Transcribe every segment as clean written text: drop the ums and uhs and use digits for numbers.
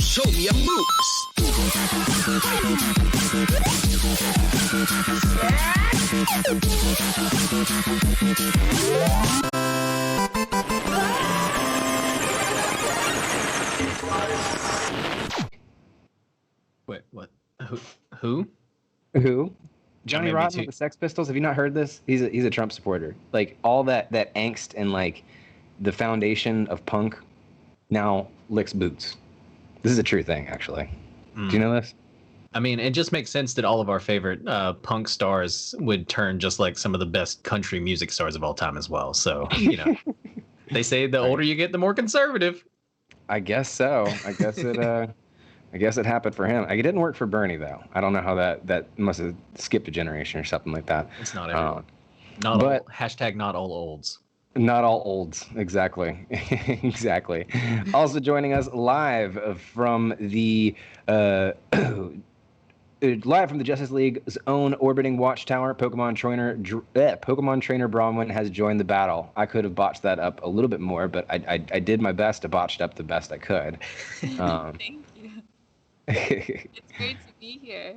Show me your moves. Wait, what? Who? Who? Johnny Rotten of the Sex Pistols. Have you not heard this? He's a Trump supporter. Like all that angst and like the foundation of punk now licks boots. This is a true thing, actually. Do you know this? I mean, it just makes sense that all of our favorite punk stars would turn just like some of the best country music stars of all time as well. So, you know, they say the older you get, the more conservative. I guess so. I guess it happened for him. It didn't work for Bernie though. I don't know how that must have skipped a generation or something like that. It's not everyone. Not all olds. Not all olds, exactly. Exactly. Also joining us live from the Justice League's own orbiting watchtower, Pokemon trainer Bronwyn has joined the battle. I could have botched that up a little bit more, but I did my best to botch it up the best I could. Thank you. It's great to be here.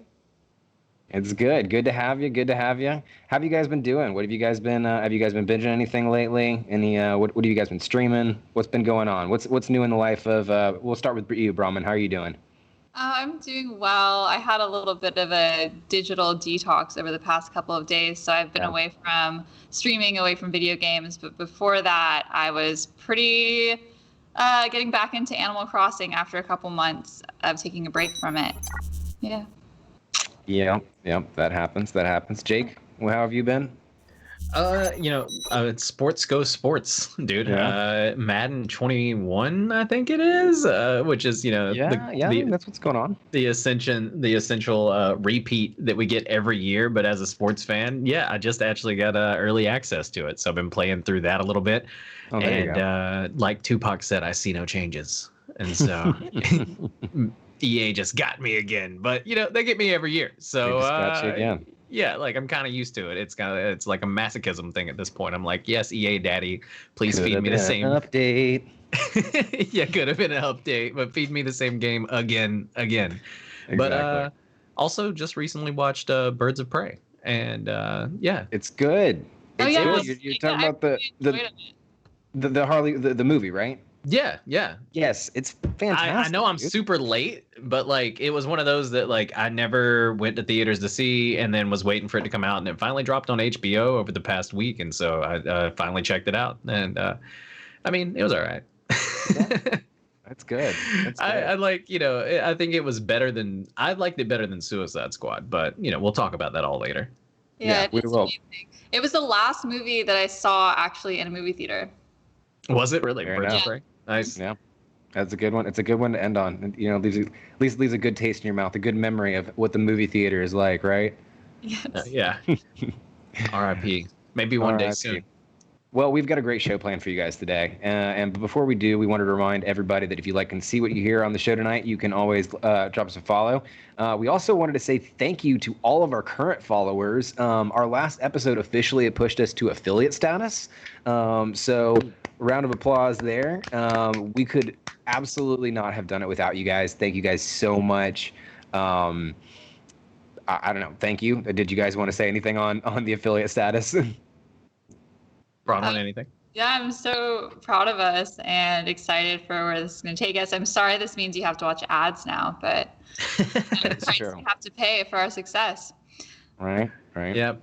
It's good. Good to have you. Good to have you. How have you guys been doing? What have you guys been? Have you guys been binging anything lately? What have you guys been streaming? What's been going on? What's new in the life of? We'll start with you, Brahman. How are you doing? I'm doing well. I had a little bit of a digital detox over the past couple of days, so I've been away from streaming, away from video games. But before that, I was pretty getting back into Animal Crossing after a couple months of taking a break from it. Yeah. Yeah, that happens. Jake, how have you been? Sports go sports, dude. Yeah. Madden 21, I think it is, which is, that's what's going on. The essential repeat that we get every year. But as a sports fan, I just actually got early access to it. So I've been playing through that a little bit. Oh, there you go. Like Tupac said, I see no changes. And so EA just got me again, but they get me every year. So just got you again. Yeah, like I'm kind of used to it. It's like a masochism thing at this point. I'm like, yes, EA daddy, please feed me the same update. Yeah, could have been an update, but feed me the same game again. Exactly. But also just recently watched Birds of Prey, and it's good. Good. You're talking about the Harley the movie, right? Yeah. Yes, it's fantastic. I know I'm super late, but like it was one of those that like I never went to theaters to see, and then was waiting for it to come out, and it finally dropped on HBO over the past week, and so I finally checked it out, and I mean it was all right. That's good. I like I think it was better than I liked it better than Suicide Squad, but we'll talk about that all later. Yeah, we will. It was the last movie that I saw actually in a movie theater. Was it really? Birds of Prey? Nice. Yeah, that's a good one. It's a good one to end on. At least leaves a good taste in your mouth, a good memory of what the movie theater is like, right? Yes. Yeah. R.I.P. Maybe one day soon. Well, we've got a great show planned for you guys today. And before we do, we wanted to remind everybody that if you like and see what you hear on the show tonight, you can always drop us a follow. We also wanted to say thank you to all of our current followers. Our last episode officially pushed us to affiliate status. So round of applause there. We could absolutely not have done it without you guys. Thank you guys so much. I don't know. Thank you. Did you guys want to say anything on the affiliate status? Bronwyn, anything? Yeah, I'm so proud of us and excited for where this is going to take us. I'm sorry this means you have to watch ads now, but the price you have to pay for our success. Right. Yeah.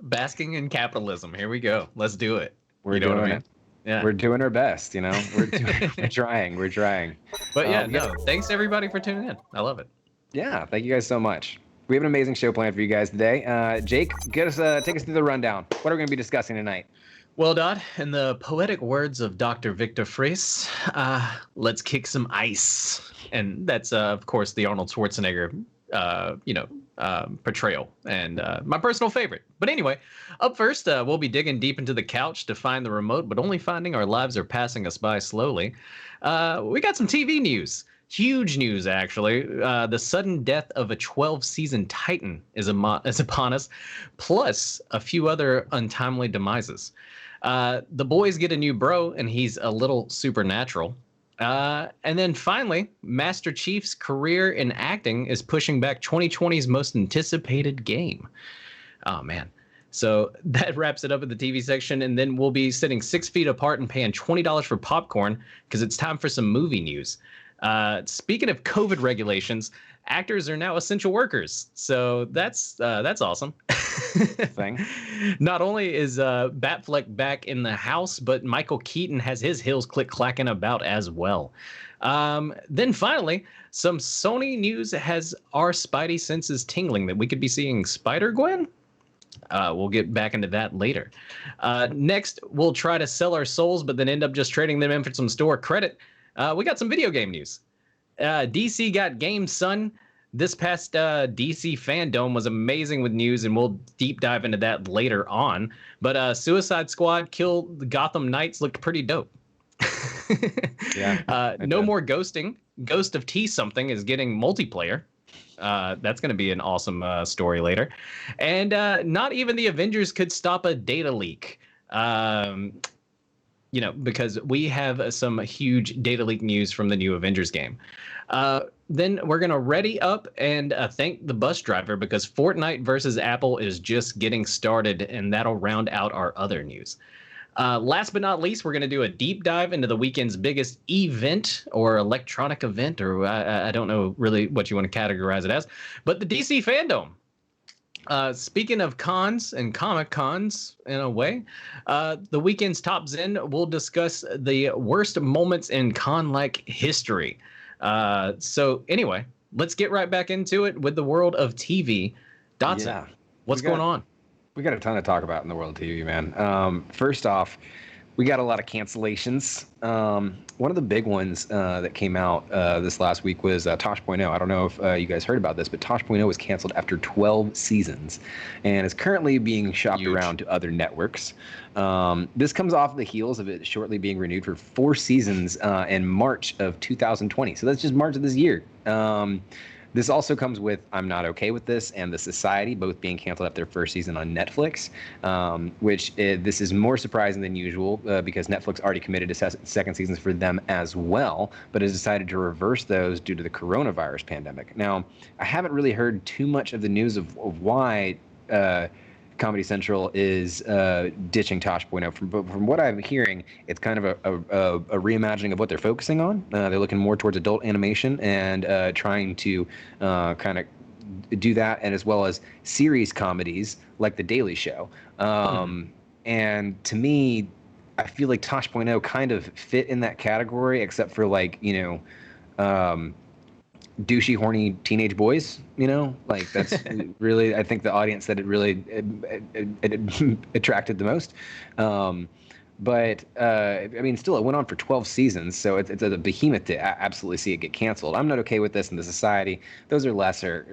Basking in capitalism. Here we go. Let's do it. We're doing it. Yeah. We're doing our best, We're trying. But thanks everybody for tuning in. I love it. Yeah, thank you guys so much. We have an amazing show planned for you guys today. Jake, take us through the rundown. What are we going to be discussing tonight? Well, Dodd, in the poetic words of Dr. Victor Fries, let's kick some ice. And that's, of course, the Arnold Schwarzenegger, portrayal and my personal favorite. But anyway, up first, we'll be digging deep into the couch to find the remote, but only finding our lives are passing us by slowly. We got some TV news. Huge news, actually. The sudden death of a 12-season Titan is upon us, plus a few other untimely demises. The boys get a new bro, and he's a little supernatural. And then finally, Master Chief's career in acting is pushing back 2020's most anticipated game. Oh, man. So that wraps it up at the TV section. And then we'll be sitting 6 feet apart and paying $20 for popcorn because it's time for some movie news. Speaking of COVID regulations, actors are now essential workers. So that's awesome. Thing. Not only is Batfleck back in the house, but Micheal Keaton has his heels click-clacking about as well. Then finally, some Sony news has our Spidey-senses tingling that we could be seeing Spider-Gwen. We'll get back into that later. Next, we'll try to sell our souls, but then end up just trading them in for some store credit. We got some video game news. DC got games, son. This past DC FanDome was amazing with news, and we'll deep dive into that later on. But Suicide Squad Kill the Gotham Knights looked pretty dope. Yeah. No more ghosting. Ghost of T something is getting multiplayer. That's going to be an awesome story later. And not even the Avengers could stop a data leak. Because we have some huge data leak news from the new Avengers game. Then we're going to ready up and thank the bus driver because Fortnite versus Apple is just getting started, and that'll round out our other news. Last but not least, we're going to do a deep dive into the weekend's biggest event or electronic event, or I don't know really what you want to categorize it as, but the DC FanDome. Speaking of cons and comic cons in a way, the weekend's top zen will discuss the worst moments in con-like history. So anyway, let's get right back into it with the world of TV. Dotson, Yeah. what's going on? We got a ton to talk about in the world of TV, man. First off, we got a lot of cancellations. One of the big ones that came out this last week was tosh.o. I don't know if you guys heard about this, but tosh.o was canceled after 12 seasons and is currently being shopped around to other networks. This comes off the heels of it shortly being renewed for 4 seasons in March of 2020. So that's just March of this year. This also comes with I'm Not Okay With This and The Society, both being canceled after their first season on Netflix, this is more surprising than usual because Netflix already committed to second seasons for them as well, but has decided to reverse those due to the coronavirus pandemic. Now, I haven't really heard too much of the news of why Comedy Central is ditching tosh.o. From what I'm hearing, it's kind of a reimagining of what they're focusing on. They're looking more towards adult animation and trying to kind of do that, and as well as series comedies like The Daily Show. And to me, I feel like tosh.o kind of fit in that category, except for douchey, horny teenage boys, like that's really, I think the audience that it really it attracted the most. But I mean, still, it went on for 12 seasons, so it's a behemoth to absolutely see it get canceled. I'm Not Okay With This and The Society. Those are lesser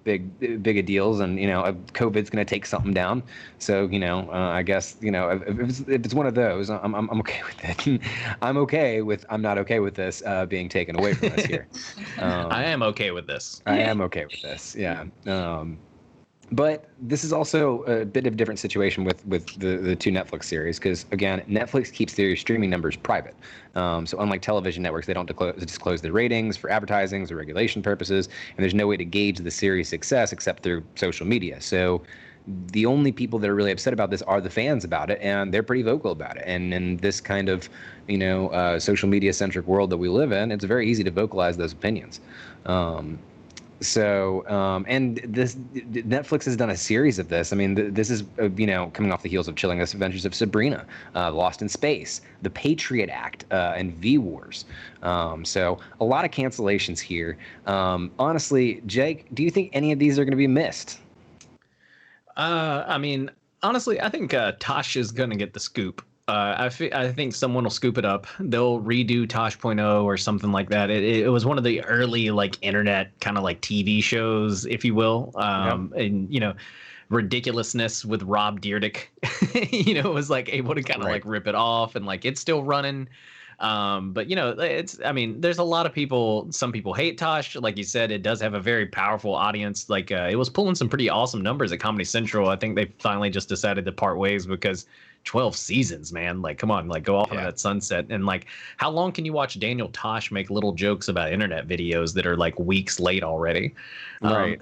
big deals, and COVID's going to take something down. So I guess if it's one of those, I'm okay with it. I'm okay with I'm Not Okay With This being taken away from us here. I am okay with this. I am okay with this. Yeah. But this is also a bit of a different situation with the 2 Netflix series because, again, Netflix keeps their streaming numbers private. So unlike television networks, they don't disclose their ratings for advertising or regulation purposes, and there's no way to gauge the series' success except through social media. So the only people that are really upset about this are the fans about it, and they're pretty vocal about it. And in this kind of, social media-centric world that we live in, it's very easy to vocalize those opinions. And this Netflix has done a series of this. I mean, this is coming off the heels of Chilling Us Adventures of Sabrina, Lost in Space, The Patriot Act, and V Wars. So a lot of cancellations here. Honestly, Jake, do you think any of these are going to be missed? I mean, honestly, I think Tosh is going to get the scoop. I think someone will scoop it up. They'll redo tosh.o or something like that. It was one of the early internet kind of TV shows, if you will. And ridiculousness with Rob Dyrdek, was able to kind of rip it off, and it's still running. But there's a lot of people. Some people hate Tosh. Like you said, it does have a very powerful audience. It was pulling some pretty awesome numbers at Comedy Central. I think they finally just decided to part ways because 12 seasons, man. Like, come on, like go off into that sunset. And like, how long can you watch Daniel Tosh make little jokes about internet videos that are like weeks late already? Right.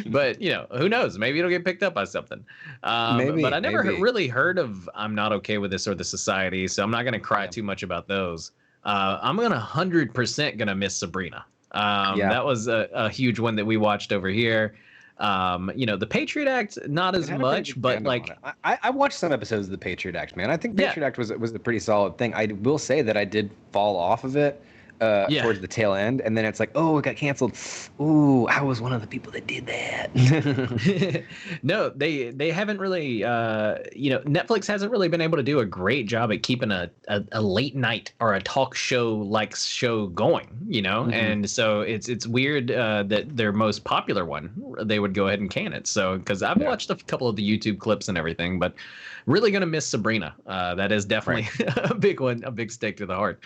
But you know, who knows? Maybe it'll get picked up by something. But I never really heard of I'm Not Okay with This or The Society, so I'm not going to cry too much about those. I'm gonna 100% gonna miss Sabrina. That was a huge one that we watched over here. You know, the Patriot Act, not as much, but like I watched some episodes of the Patriot Act, man. I think Patriot Act was a pretty solid thing. I will say that I did fall off of it towards the tail end, and then it's like, oh, it got canceled. Ooh, I was one of the people that did that. No, they haven't really. You know, Netflix hasn't really been able to do a great job at keeping a late night or a talk show going. You know, and so it's weird that their most popular one they would go ahead and can it. So because I've watched a couple of the YouTube clips and everything, but really gonna miss Sabrina. That is definitely a big one, a big stake to the heart.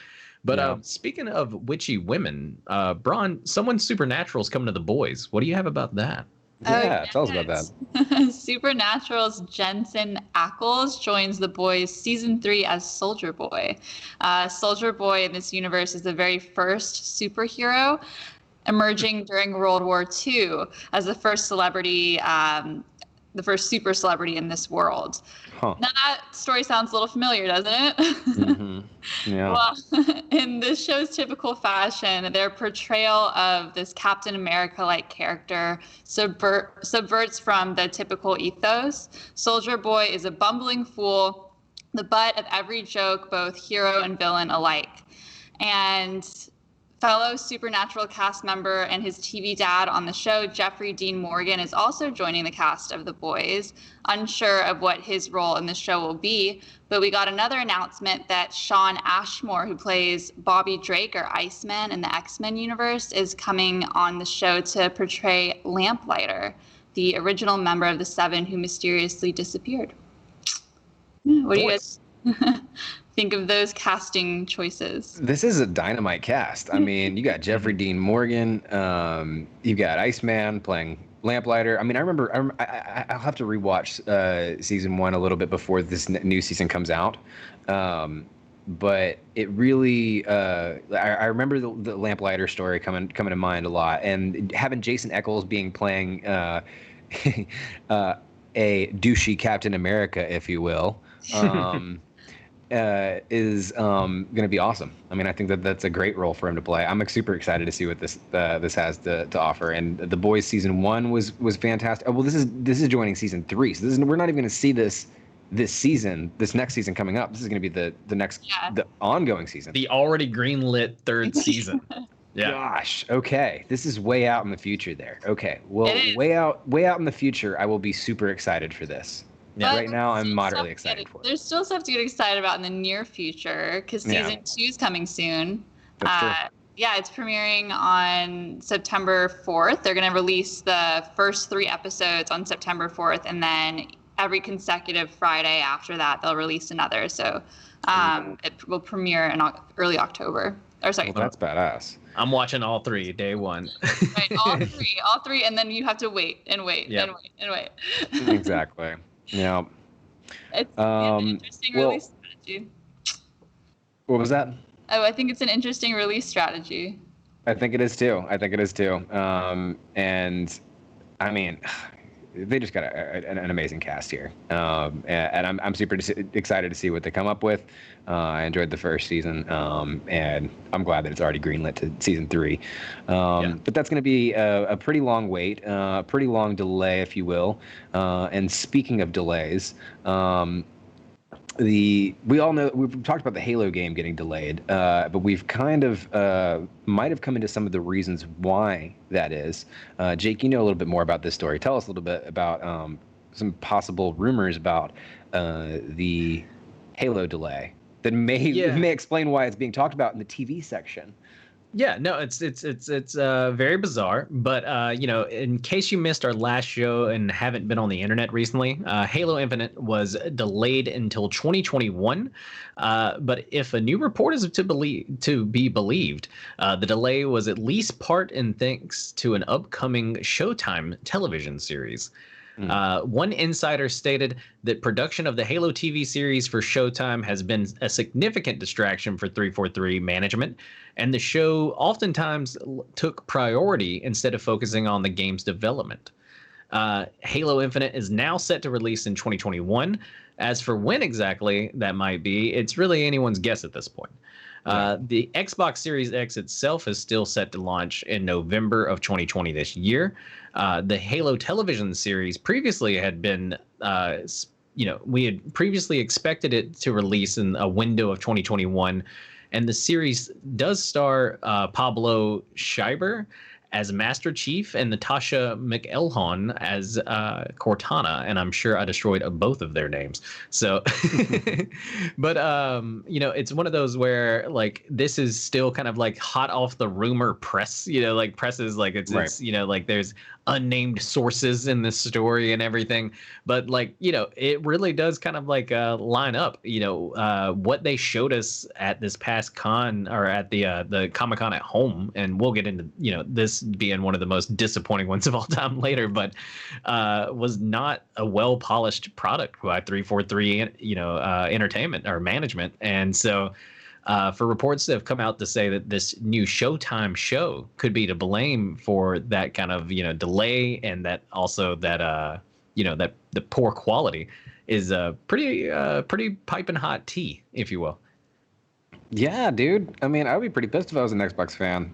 But speaking of witchy women, Braun, someone supernatural's coming to The Boys. What do you have about that? Yeah, tell us about that. Supernatural's Jensen Ackles joins The Boys season 3 as Soldier Boy. Soldier Boy in this universe is the very first superhero, emerging during World War II as the first celebrity, the first super celebrity in this world. Now that story sounds a little familiar, doesn't it? Yeah. Well, in this show's typical fashion, their portrayal of this Captain America-like character subverts from the typical ethos. Soldier Boy is a bumbling fool, the butt of every joke, both hero and villain alike. And fellow Supernatural cast member and his TV dad on the show, Jeffrey Dean Morgan, is also joining the cast of The Boys, unsure of what his role in the show will be. But we got another announcement that Sean Ashmore, who plays Bobby Drake or Iceman in the X-Men universe, is coming on the show to portray Lamplighter, the original member of the Seven who mysteriously disappeared. What do you guys think of those casting choices? This is a dynamite cast. I mean, you got Jeffrey Dean Morgan. You've got Iceman playing Lamplighter. I mean, I remember. I'll have to rewatch season 1 a little bit before this new season comes out. But it really, I remember the Lamplighter story coming to mind a lot, and having Jason Ackles playing a douchey Captain America, if you will. Is going to be awesome. I mean, I think that's a great role for him to play. I'm super excited to see what this has to offer. And The Boys season 1 was fantastic. Oh, well, this is joining season 3, so we're not even going to see this season, this next season coming up. This is going to be the next the ongoing season. The already greenlit 3rd season. Yeah. Gosh. Okay. This is way out in the future. There. Okay. Well, way out in the future, I will be super excited for this. Yeah, right now I'm moderately excited for it. There's still stuff to get excited about in the near future because season 2 is coming soon. That's true. Yeah, it's premiering on September 4th. They're going to release the first 3 episodes on September 4th, and then every consecutive Friday after that, they'll release another. So it will premiere in early October. Well, that's badass. I'm watching all 3 day 1. Right, all three, and then you have to wait and wait and wait and wait. Exactly. Yeah. It's an interesting release strategy. What was that? Oh, I think it's an interesting release strategy. I think it is too. And I mean, they just got an amazing cast here. And I'm super excited to see what they come up with. I enjoyed the first season, and I'm glad that it's already greenlit to season 3. But that's going to be a pretty long wait, a pretty long delay, if you will. And speaking of delays, we all know we've talked about the Halo game getting delayed, but we've kind of might have come into some of the reasons why that is. Jake, you know a little bit more about this story. Tell us a little bit about some possible rumors about the Halo delay that may explain why it's being talked about in the TV section. Yeah, no, it's very bizarre, but you know, in case you missed our last show and haven't been on the internet recently, Halo Infinite was delayed until 2021. But if a new report is to be believed, the delay was at least part in thanks to an upcoming Showtime television series. One insider stated that production of the Halo TV series for Showtime has been a significant distraction for 343 management, and the show oftentimes took priority instead of focusing on the game's development. Halo Infinite is now set to release in 2021. As for when exactly that might be, it's really anyone's guess at this point. The Xbox Series X itself is still set to launch in November of 2020 this year. The Halo television series previously had been, we had previously expected it to release in a window of 2021. And the series does star Pablo Schreiber as Master Chief and Natasha McElhone as Cortana, and I'm sure I destroyed both of their names. So, but it's one of those where like this is still kind of like hot off the rumor press. Like presses like it's like there's unnamed sources in this story and everything, but like it really does kind of like line up. What they showed us at this past con or at the Comic-Con at home, and we'll get into this being one of the most disappointing ones of all time later, but was not a well polished product by 343 entertainment or management. And so for reports that have come out to say that this new Showtime show could be to blame for that kind of delay, and that also that that the poor quality is pretty piping hot tea, if you will. Yeah, dude. I mean, I would be pretty pissed if I was an Xbox fan.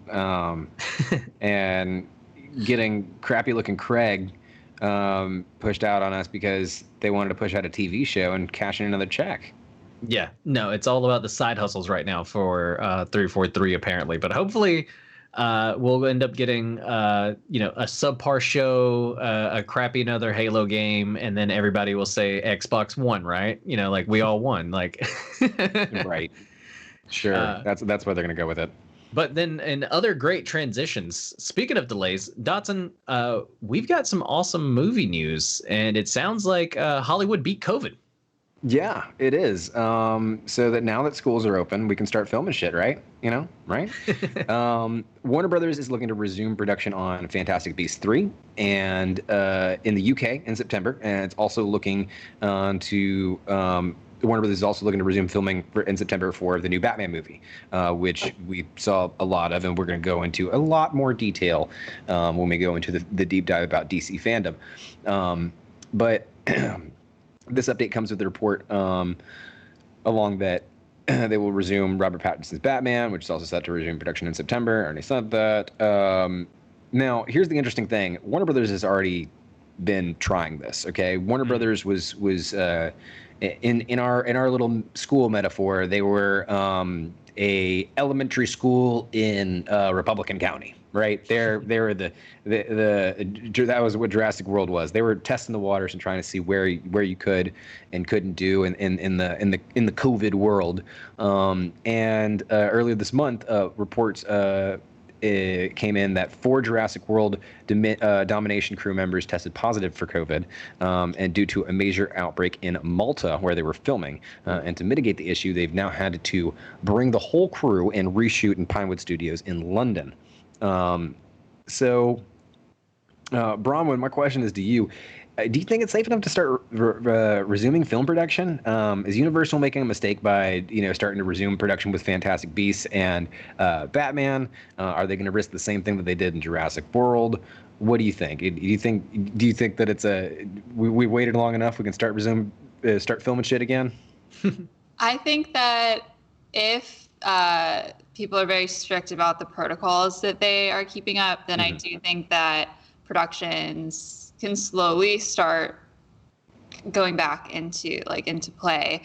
And getting crappy looking Craig pushed out on us because they wanted to push out a TV show and cash in another check. Yeah, no, it's all about the side hustles right now for 343 apparently, but hopefully we'll end up getting a subpar show, a crappy another Halo game, and then everybody will say Xbox won, right? Like we all won, like right. Sure, that's where they're gonna go with it. But then in other great transitions, speaking of delays, Dotson, we've got some awesome movie news, and it sounds like Hollywood beat COVID. Yeah, it is. So that now that schools are open, we can start filming shit, right? Right? Warner Brothers is looking to resume production on Fantastic Beasts 3 and in the UK in September. And it's also looking to Warner Brothers is also looking to resume filming in September for the new Batman movie, which we saw a lot of, and we're going to go into a lot more detail when we go into the deep dive about DC fandom. But this update comes with the report along that they will resume Robert Pattinson's Batman, which is also set to resume production in September. I already said that. Now, here's the interesting thing. Warner Brothers has already been trying this, okay? Warner Brothers was in our little school metaphor, they were a elementary school in Republican County, right? They were the that was what Jurassic World was. They were testing the waters and trying to see where you could and couldn't do in the COVID world. And earlier this month, reports it came in that 4 Jurassic World Domination crew members tested positive for COVID, and due to a major outbreak in Malta where they were filming. And to mitigate the issue, they've now had to bring the whole crew and reshoot in Pinewood Studios in London. So, Bronwyn, my question is to you. Do you think it's safe enough to start resuming film production? Is Universal making a mistake by starting to resume production with Fantastic Beasts and Batman? Are they going to risk the same thing that they did in Jurassic World? What do you think? Do you think that it's we waited long enough? We can start filming shit again? I think that if people are very strict about the protocols that they are keeping up, then I do think that productions can slowly start going back into play.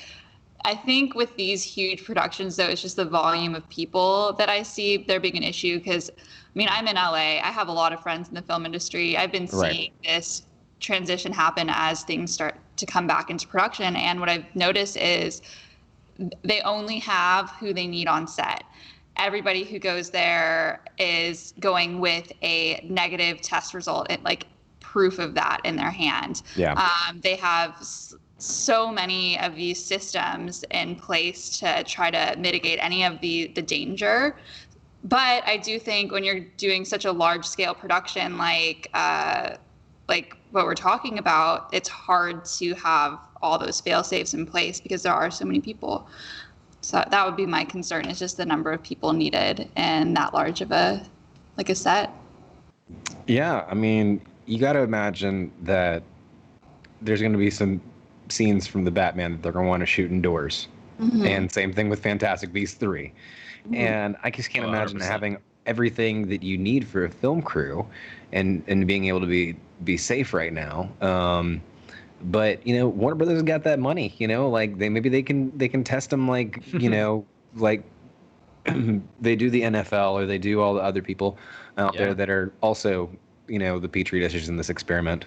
I think with these huge productions, though, it's just the volume of people that I see there being an issue. Because, I mean, I'm in LA. I have a lot of friends in the film industry. I've been seeing this transition happen as things start to come back into production. And what I've noticed is they only have who they need on set. Everybody who goes there is going with a negative test result, proof of that in their hand. Yeah. They have so many of these systems in place to try to mitigate any of the danger. But I do think when you're doing such a large scale production like like what we're talking about, it's hard to have all those fail safes in place because there are so many people. So that would be my concern, is just the number of people needed and that large of a set. Yeah, I mean, you got to imagine that there's going to be some scenes from the Batman that they're going to want to shoot indoors. Mm-hmm. And same thing with Fantastic Beasts 3. Mm-hmm. And I just can't imagine 100%. having everything that you need for a film crew and being able to be safe right now. But Warner Brothers got that money, like they can test them like, like they do the NFL or they do all the other people out there that are also, the petri dishes in this experiment.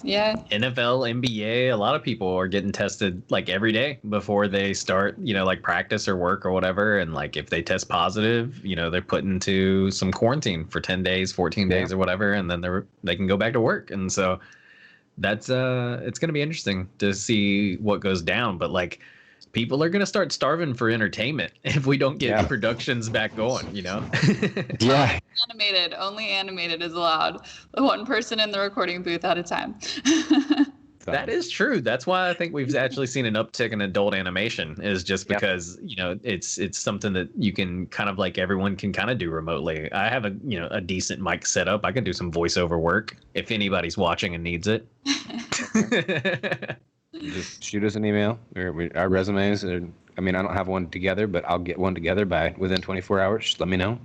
Yeah. NFL, NBA, a lot of people are getting tested like every day before they start, like practice or work or whatever. And like if they test positive, they're put into some quarantine for 10 days, 14 days or whatever, and then they can go back to work. And so that's it's going to be interesting to see what goes down. But like people are going to start starving for entertainment if we don't get productions back going, Yeah. Only animated is allowed. One person in the recording booth at a time. That is true. That's why I think we've actually seen an uptick in adult animation, is just because, it's something that you can kind of like everyone can kind of do remotely. I have a decent mic setup. I can do some voiceover work if anybody's watching and needs it. Just shoot us an email. Our resumes are, I mean, I don't have one together, but I'll get one together within 24 hours. Just let me know.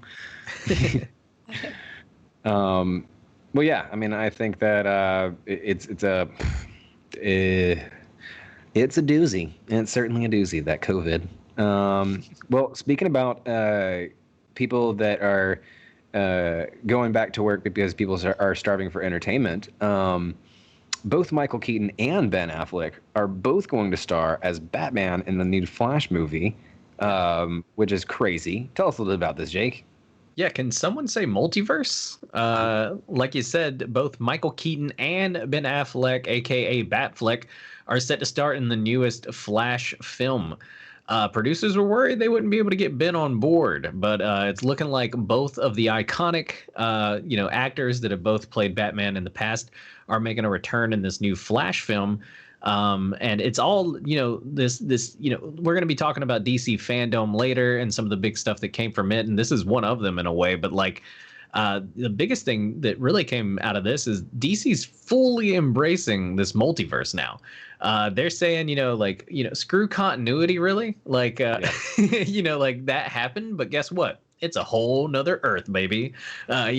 Well, yeah, I mean, I think that it's a doozy. It's certainly a doozy, that COVID. Well, speaking about people that are going back to work because people are starving for entertainment, both Micheal Keaton and Ben Affleck are both going to star as Batman in the new Flash movie, which is crazy. Tell us a little bit about this, Jake. Yeah, can someone say multiverse? Like you said, both Micheal Keaton and Ben Affleck, aka Batfleck, are set to star in the newest Flash film. Producers were worried they wouldn't be able to get Ben on board, but it's looking like both of the iconic, actors that have both played Batman in the past are making a return in this new Flash film. And it's all, this, we're going to be talking about DC FanDome later and some of the big stuff that came from it. And this is one of them in a way, but like, the biggest thing that really came out of this is DC's fully embracing this multiverse now. They're saying, screw continuity, really. Like, like that happened. But guess what? It's a whole nother Earth, baby. That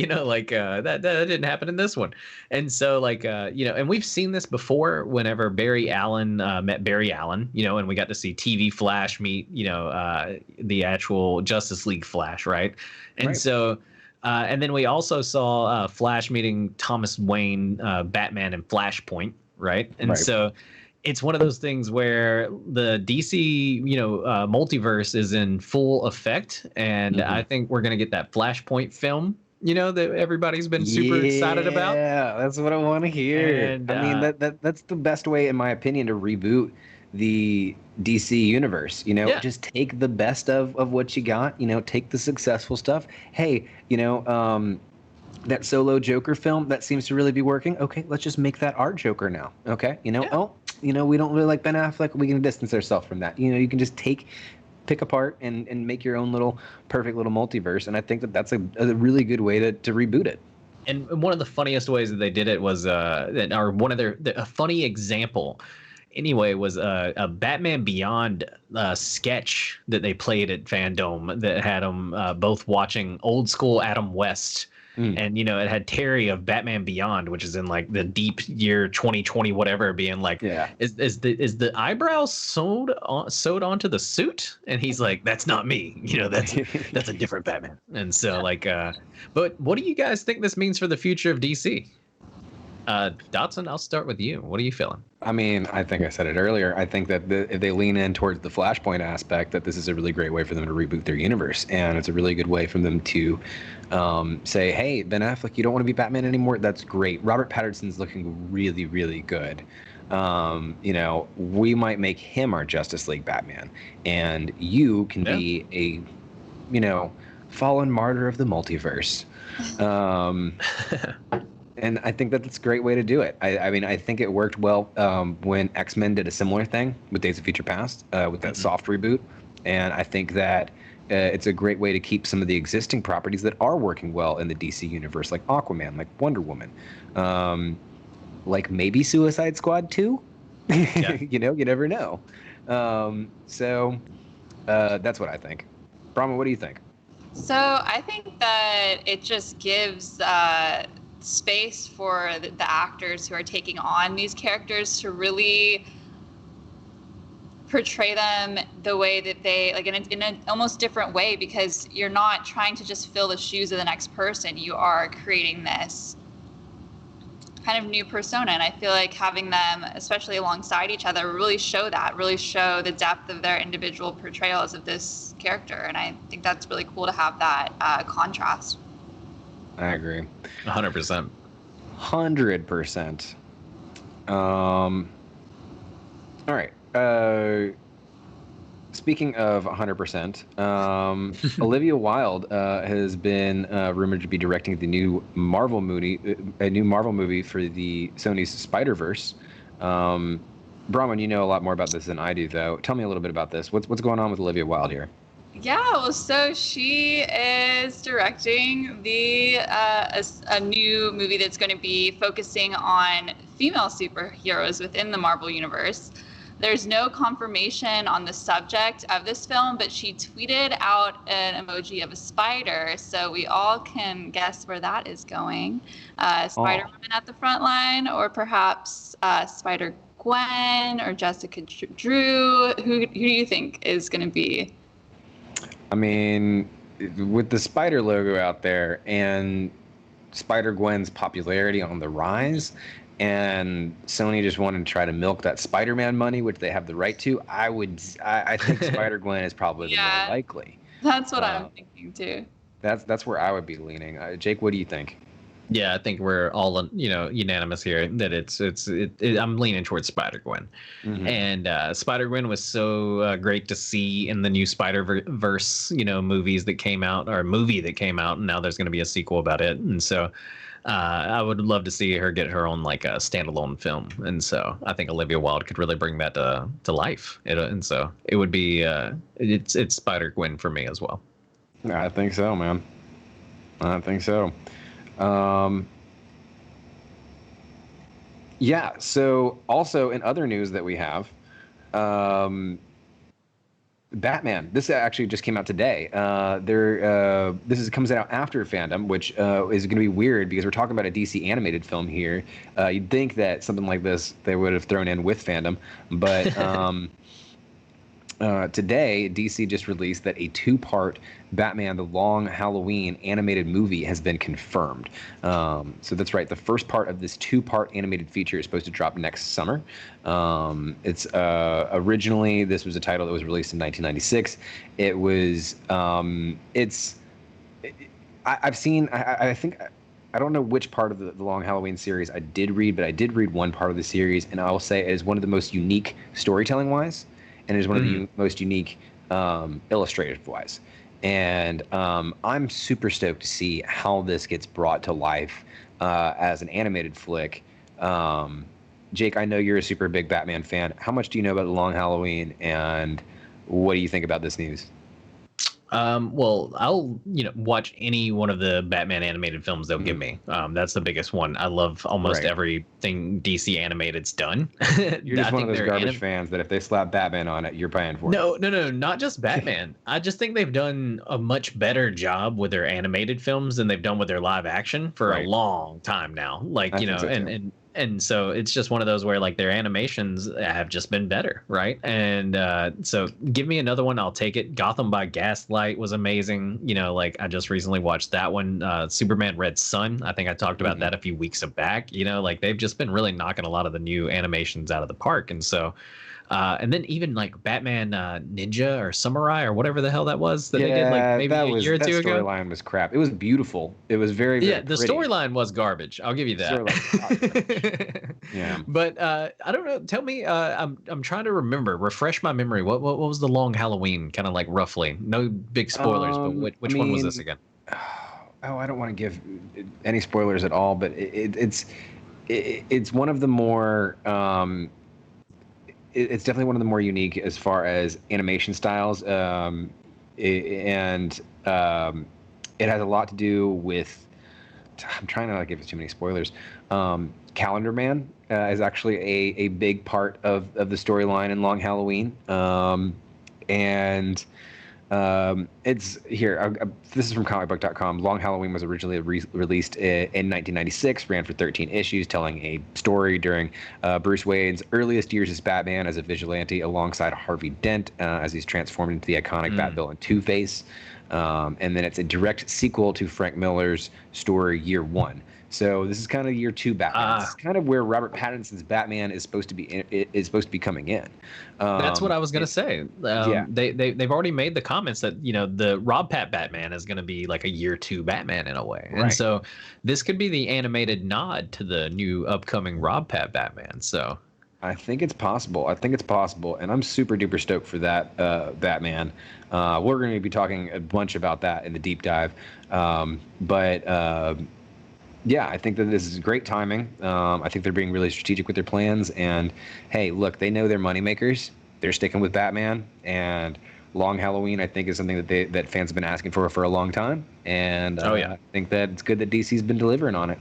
didn't happen in this one. And so and we've seen this before whenever Barry Allen met Barry Allen, and we got to see TV Flash meet, the actual Justice League Flash. Right. And so. And then we also saw Flash meeting Thomas Wayne, Batman, and Flashpoint, right? And so it's one of those things where the DC, multiverse is in full effect, and I think we're gonna get that Flashpoint film, that everybody's been super excited about. Yeah, that's what I want to hear. And, I mean, that's the best way, in my opinion, to reboot the DC universe. Just take the best of what you got, take the successful stuff. Hey, that solo Joker film that seems to really be working. Okay, let's just make that our Joker now. Okay, we don't really like Ben Affleck. We can distance ourselves from that. You can just pick apart and make your own perfect little multiverse. And I think that's a really good way to reboot it. And one of the funniest ways that they did it was a funny example anyway was a Batman Beyond sketch that they played at FanDome that had them both watching old school Adam West. And it had Terry of Batman Beyond, which is in like the deep year 2020 whatever, being like, is the eyebrows sewed onto the suit? And he's like, that's not me, that's a different Batman. And so but what do you guys think this means for the future of DC? Dotson, I'll start with you. What are you feeling? I mean, I think I said it earlier. I think that if they lean in towards the Flashpoint aspect, that this is a really great way for them to reboot their universe. And it's a really good way for them to say, hey, Ben Affleck, you don't want to be Batman anymore? That's great. Robert Pattinson's looking really, really good. We might make him our Justice League Batman. And you can be a, fallen martyr of the multiverse. And I think that's a great way to do it. I mean, I think it worked well when X-Men did a similar thing with Days of Future Past, with that soft reboot. And I think that it's a great way to keep some of the existing properties that are working well in the DC universe, like Aquaman, like Wonder Woman, like maybe Suicide Squad 2. Yeah. You know, you never know. So that's what I think. Brahma, what do you think? So I think that it just gives space for the actors who are taking on these characters to really portray them the way that they like in an almost different way, because you're not trying to just fill the shoes of the next person. You are creating this kind of new persona, and I feel like having them, especially alongside each other, really show the depth of their individual portrayals of this character, and I think that's really cool to have that contrast. I agree. 100%. 100%. All right. Speaking of 100%, Olivia Wilde has been rumored to be directing the new Marvel movie, for the Sony's Spider-Verse. Brahman, you know a lot more about this than I do, though. Tell me a little bit about this. What's going on with Olivia Wilde here? Yeah, well, so she is directing a new movie that's going to be focusing on female superheroes within the Marvel Universe. There's no confirmation on the subject of this film, but she tweeted out an emoji of a spider, so we all can guess where that is going. Spider-Woman at the front line, or perhaps Spider-Gwen or Jessica Drew. Who do you think is going to be? I mean, with the Spider logo out there and Spider-Gwen's popularity on the rise, and Sony just wanted to try to milk that Spider-Man money, which they have the right to, I think Spider-Gwen is probably the more likely. That's what I'm thinking too. That's where I would be leaning. Jake, what do you think? Yeah, I think we're all unanimous here that I'm leaning towards Spider-Gwen. Mm-hmm. And Spider-Gwen was so great to see in the new Spider-Verse movies that came out, or a movie that came out, and now there's going to be a sequel about it. And so I would love to see her get her own like a standalone film. And so I think Olivia Wilde could really bring that to life. And so it would be it's Spider-Gwen for me as well. I think so, man. I think so. Yeah, so also in other news that we have, Batman. This actually just came out today. Comes out after FanDome, which is going to be weird because we're talking about a DC animated film here. You'd think that something like this they would have thrown in with FanDome, but today DC just released that a 2-part Batman: The Long Halloween animated movie has been confirmed. So that's right. The first part of this 2-part animated feature is supposed to drop next summer. It's originally, this was a title that was released in 1996. It was I've seen, I think, I don't know which part of the Long Halloween series I did read, but I did read one part of the series, and I will say it is one of the most unique storytelling wise, and it is one of the most unique illustrative wise. And I'm super stoked to see how this gets brought to life as an animated flick. Jake, I know you're a super big Batman fan. How much do you know about The Long Halloween, and what do you think about this news? Well, I'll watch any one of the Batman animated films they'll give me. That's the biggest one. I love almost everything DC animated's done. You're just one of those garbage fans that if they slap Batman on it, you're paying for it. No, not just Batman. I just think they've done a much better job with their animated films than they've done with their live action for a long time now. Like, and so it's just one of those where like their animations have just been better, right? And so give me another one, I'll take it. Gotham by Gaslight was amazing. Like I just recently watched that one. Superman Red Sun, I think I talked about that a few weeks back. Like they've just been really knocking a lot of the new animations out of the park. And so and then even like Batman Ninja or Samurai or whatever the hell that was that they did like maybe a year or two ago. That storyline was crap. It was beautiful. It was very, very the storyline was garbage. I'll give you that. Yeah. But I don't know. Tell me. I'm trying to remember. Refresh my memory. What was the Long Halloween? Kind of like roughly. No big spoilers, but which one was this again? I don't want to give any spoilers at all, but it's one of the more it's definitely one of the more unique as far as animation styles, and it has a lot to do with. I'm trying not to give too many spoilers. Calendar Man is actually a big part of the storyline in Long Halloween, and it's here. This is from comicbook.com. Long Halloween was originally released in 1996, ran for 13 issues, telling a story during Bruce Wayne's earliest years as Batman as a vigilante alongside Harvey Dent as he's transformed into the iconic Batvillain Two-Face. And then it's a direct sequel to Frank Miller's story Year One. So this is kind of Year Two Batman. It's kind of where Robert Pattinson's Batman is supposed to be coming in. That's what I was gonna say. Yeah. They've already made the comments that the Rob Pat Batman is gonna be like a Year Two Batman in a way, and Right. so this could be the animated nod to the new upcoming Rob Pat Batman. So I think it's possible. And I'm super duper stoked for that Batman. We're going to be talking a bunch about that in the deep dive. Yeah, I think that this is great timing. I think they're being really strategic with their plans. And hey, look, they know they're moneymakers. They're sticking with Batman. And Long Halloween, I think, is something that fans have been asking for a long time. And I think that it's good that DC's been delivering on it.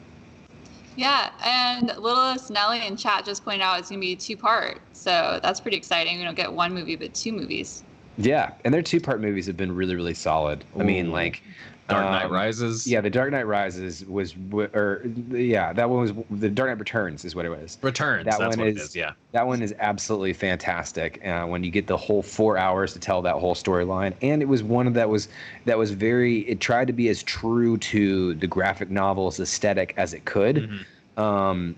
Yeah, and Littlest Nelly in chat just pointed out it's going to be 2-part. So that's pretty exciting. We don't get one movie, but 2 movies. Yeah, and their 2-part movies have been really, really solid. Ooh. I mean, like Dark Knight Rises. Yeah, The Dark Knight Rises that one was The Dark Knight Returns is what it was. Returns. That that's one what is, it is. Yeah. That one is absolutely fantastic. When you get the whole 4 hours to tell that whole storyline, and it was one that was very. It tried to be as true to the graphic novel's aesthetic as it could. Mm-hmm.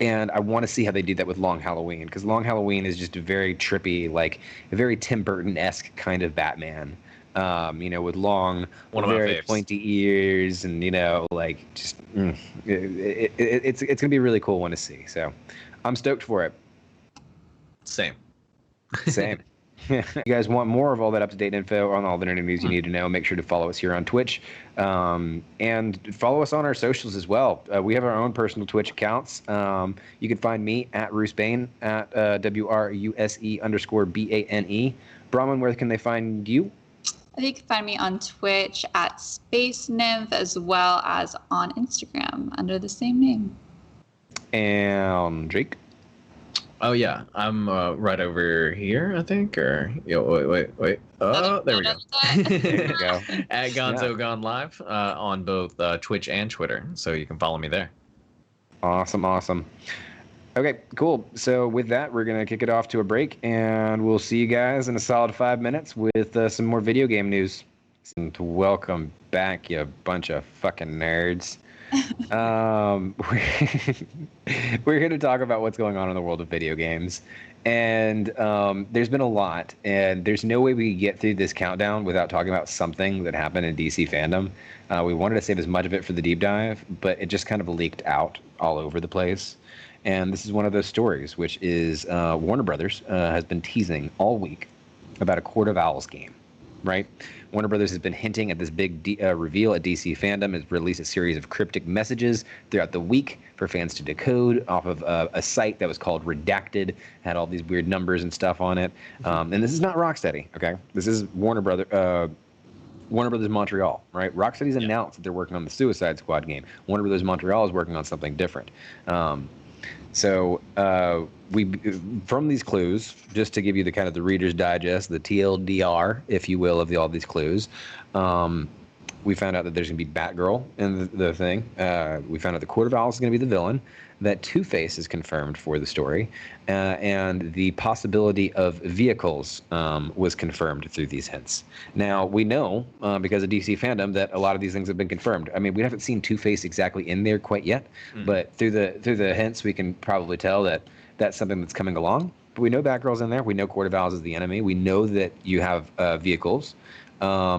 And I want to see how they do that with Long Halloween, because Long Halloween is just a very trippy, like a very Tim Burton-esque kind of Batman. With long, very pointy ears, and like just it's gonna be a really cool one to see. So I'm stoked for it. Same. You guys want more of all that up-to-date info on all the nerd news you need to know, make sure to follow us here on Twitch, and follow us on our socials as well. We have our own personal Twitch accounts. You can find me at Rusebane at WRUSE_BANE. Brahman, where can they find you? You can find me on Twitch at Space Nymph, as well as on Instagram under the same name. And Jake? Oh yeah, I'm right over here, I think. Or wait. Oh, there we go. There you go. At Gonzo Gone Live on both Twitch and Twitter, so you can follow me there. Awesome. Okay, cool. So with that, we're going to kick it off to a break, and we'll see you guys in a solid 5 minutes with some more video game news. And welcome back, you bunch of fucking nerds. We're here to talk about what's going on in the world of video games. And there's been a lot, and there's no way we can get through this countdown without talking about something that happened in DC fandom. We wanted to save as much of it for the deep dive, but it just kind of leaked out all over the place. And this is one of those stories, which is Warner Brothers has been teasing all week about a Court of Owls game, right? Warner Brothers has been hinting at this big reveal at DC fandom. Has released a series of cryptic messages throughout the week for fans to decode off of a site that was called Redacted, had all these weird numbers and stuff on it. And this is not Rocksteady, okay? This is Warner Brothers Montreal, right? Rocksteady's announced that they're working on the Suicide Squad game. Warner Brothers Montreal is working on something different. So we, from these clues, just to give you the kind of the Reader's Digest, the TLDR, if you will, of all these clues, we found out that there's going to be Batgirl in the thing. We found out the Court of Owls is going to be the villain, that Two-Face is confirmed for the story, and the possibility of vehicles was confirmed through these hints. Now, we know, because of DC fandom, that a lot of these things have been confirmed. I mean, we haven't seen Two-Face exactly in there quite yet, but through the hints, we can probably tell that that's something that's coming along. But we know Batgirl's in there. We know Court of Owls is the enemy. We know that you have vehicles. I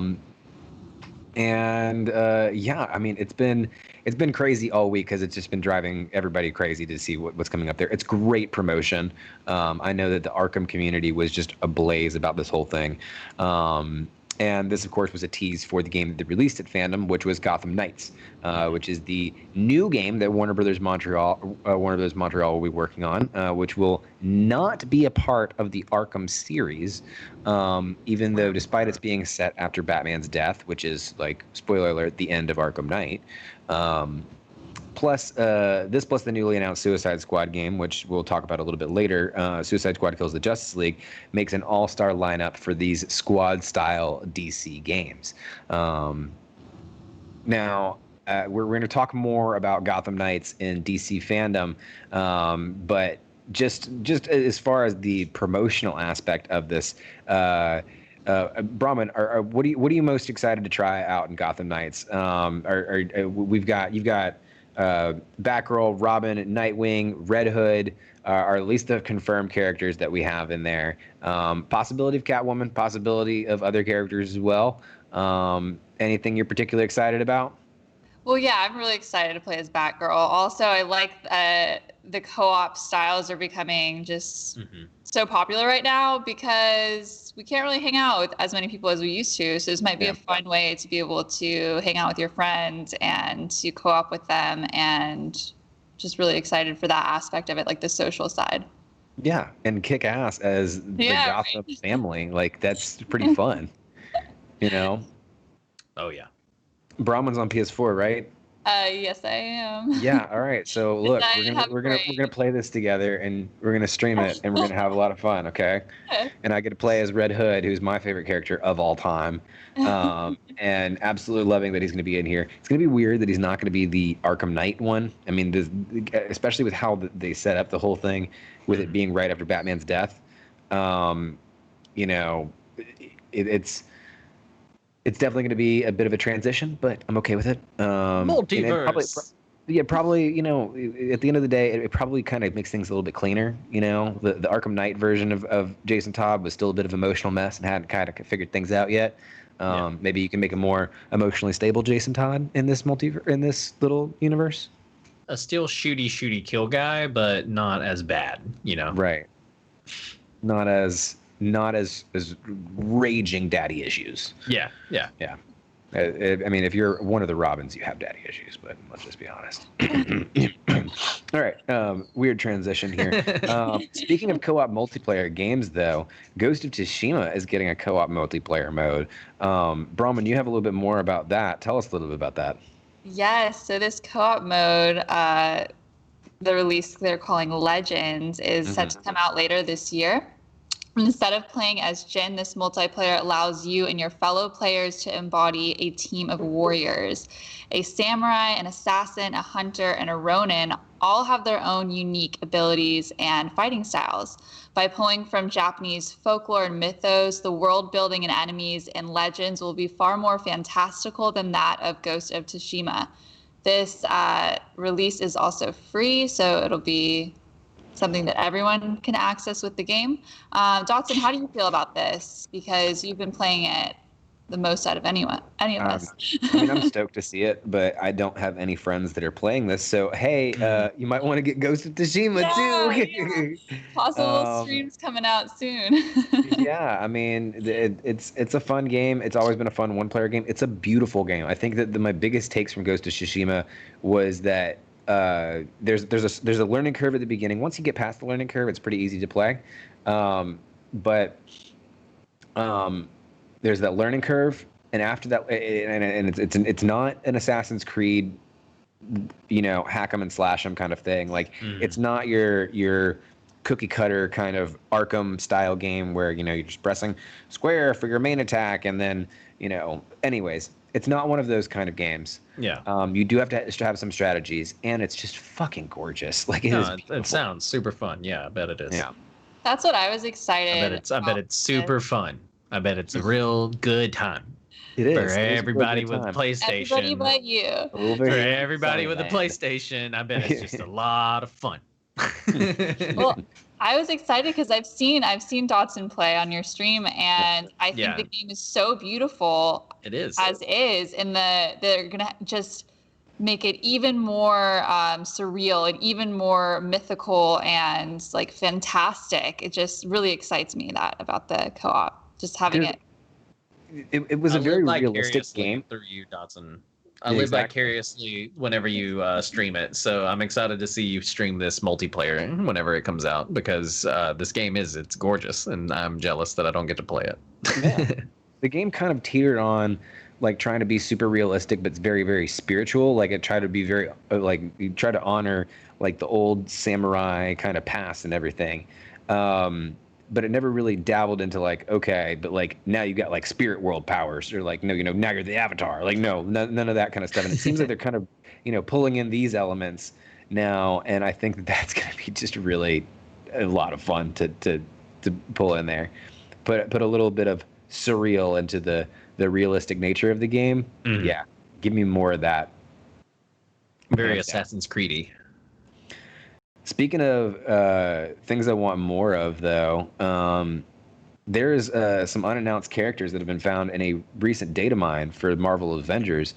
mean, it's been crazy all week because it's just been driving everybody crazy to see what's coming up there. It's great promotion. I know that the Arkham community was just ablaze about this whole thing. And this, of course, was a tease for the game that they released at FanDome, which was Gotham Knights, which is the new game that Warner Brothers Montreal will be working on, which will not be a part of the Arkham series, even though, despite its being set after Batman's death, which is, like, spoiler alert, the end of Arkham Knight. Plus the newly announced Suicide Squad game, which we'll talk about a little bit later, Suicide Squad Kills the Justice League, makes an all-star lineup for these squad-style DC games. Now, we're going to talk more about Gotham Knights in DC fandom, but just as far as the promotional aspect of this, Brahman, what are you most excited to try out in Gotham Knights? You've got Batgirl, Robin, Nightwing, Red Hood are at least the confirmed characters that we have in there. Possibility of Catwoman, possibility of other characters as well. Anything you're particularly excited about? Well, yeah, I'm really excited to play as Batgirl. Also, I like the co-op styles are becoming just so popular right now because we can't really hang out with as many people as we used to. So this might be a fun way to be able to hang out with your friends and to co-op with them, and just really excited for that aspect of it, like the social side. Yeah, and kick ass as the Gotham family. Like, that's pretty fun, you know? Oh, yeah. Brahman's on PS4, right? Yes, I am. Yeah. All right. So look, we're gonna play this together, and we're gonna stream it, and we're gonna have a lot of fun. Okay. And I get to play as Red Hood, who's my favorite character of all time, and absolutely loving that he's gonna be in here. It's gonna be weird that he's not gonna be the Arkham Knight one. I mean, especially with how they set up the whole thing, with it being right after Batman's death. You know, it's definitely going to be a bit of a transition, but I'm okay with it. Multiverse. Probably, you know, at the end of the day, it probably kind of makes things a little bit cleaner. You know, the Arkham Knight version of Jason Todd was still a bit of an emotional mess and hadn't kind of figured things out yet. Maybe you can make a more emotionally stable Jason Todd in this little universe. A still shooty kill guy, but not as bad, you know. Right. Not as raging daddy issues. Yeah. I mean, if you're one of the Robins, you have daddy issues, but let's just be honest. All right, weird transition here. Speaking of co-op multiplayer games, though, Ghost of Tsushima is getting a co-op multiplayer mode. Brahman, you have a little bit more about that. Tell us a little bit about that. Yes, so this co-op mode, the release they're calling Legends, is set to come out later this year. Instead of playing as Jin, this multiplayer allows you and your fellow players to embody a team of warriors. A samurai, an assassin, a hunter, and a ronin all have their own unique abilities and fighting styles. By pulling from Japanese folklore and mythos, the world building and enemies in Legends will be far more fantastical than that of Ghost of Tsushima. This release is also free, so it'll be something that everyone can access with the game. Dotson, how do you feel about this? Because you've been playing it the most out of any of us. I mean, I'm stoked to see it, but I don't have any friends that are playing this. So, hey, you might want to get Ghost of Tsushima too. Yeah. Possible streams coming out soon. Yeah, I mean, it's a fun game. It's always been a fun one-player game. It's a beautiful game. I think that my biggest takes from Ghost of Tsushima was that there's a learning curve at the beginning. Once you get past the learning curve, it's pretty easy to play. But there's that learning curve, and after that, and it's not an Assassin's Creed, you know, hack 'em and slash 'em kind of thing. Like it's not your cookie cutter kind of Arkham style game where, you know, you're just pressing square for your main attack, and then, you know, anyways. It's not one of those kind of games. Yeah. You do have to have some strategies, and it's just fucking gorgeous. Like it sounds super fun. Yeah, I bet it is. Yeah. That's what I was excited. I bet it's super fun. I bet it's a real good time. It is. For everybody with PlayStation. Everybody but you. For everybody with a PlayStation, I bet it's just a lot of fun. Well, I was excited because I've seen Dotson play on your stream, and I think the game is so beautiful. It is. As is, and they're gonna just make it even more surreal and even more mythical and like fantastic. It just really excites me about the co-op, just having it. it was I a very live realistic vicariously game. through you, Dotson. I Yeah, live exactly. vicariously whenever you stream it, so I'm excited to see you stream this multiplayer whenever it comes out because this game it's gorgeous, and I'm jealous that I don't get to play Yeah, it. the game kind of teetered on like trying to be super realistic, but it's very very spiritual. Like it tried to be very like you try to honor like the old samurai kind of past and everything. But it never really dabbled into like okay, but like now you got like spirit world powers or like no, now you're the avatar. Like no, none of that kind of stuff. And it seems like they're kind of pulling in these elements now, and I think that that's going to be just really a lot of fun to pull in there. Put a little bit of surreal into the realistic nature of the game. Mhm. Yeah, give me more of that. Very Hands down. Assassin's Creedy. Speaking of things I want more of, though, there's some unannounced characters that have been found in a recent data mine for Marvel Avengers.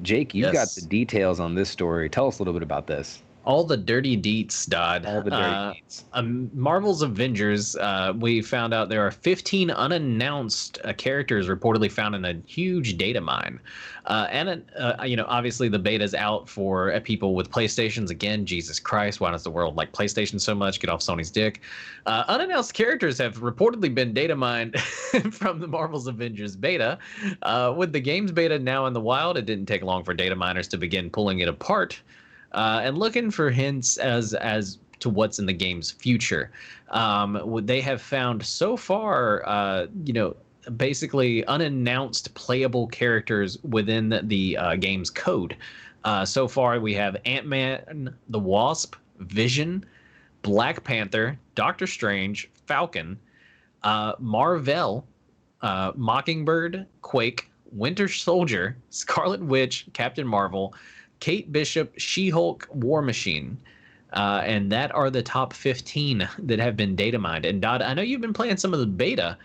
Jake, you've got the Yes. details on this story. Tell us a little bit about this. All the dirty deets, Dodd. All the dirty deeds. Marvel's Avengers, we found out there are 15 unannounced characters reportedly found in a huge data mine. Obviously the beta's out for people with PlayStations. Again, Jesus Christ, why does the world like PlayStation so much? Get off Sony's dick. Unannounced characters have reportedly been data mined from the Marvel's Avengers beta. With the game's beta now in the wild, it didn't take long for data miners to begin pulling it apart. And looking for hints as to what's in the game's future. What they have found so far, basically unannounced playable characters within the game's code. So far, we have Ant-Man, the Wasp, Vision, Black Panther, Doctor Strange, Falcon, Marvel, Mockingbird, Quake, Winter Soldier, Scarlet Witch, Captain Marvel, Kate Bishop, She-Hulk, War Machine. And that are the top 15 that have been data mined. And Dodd, I know you've been playing some of the beta,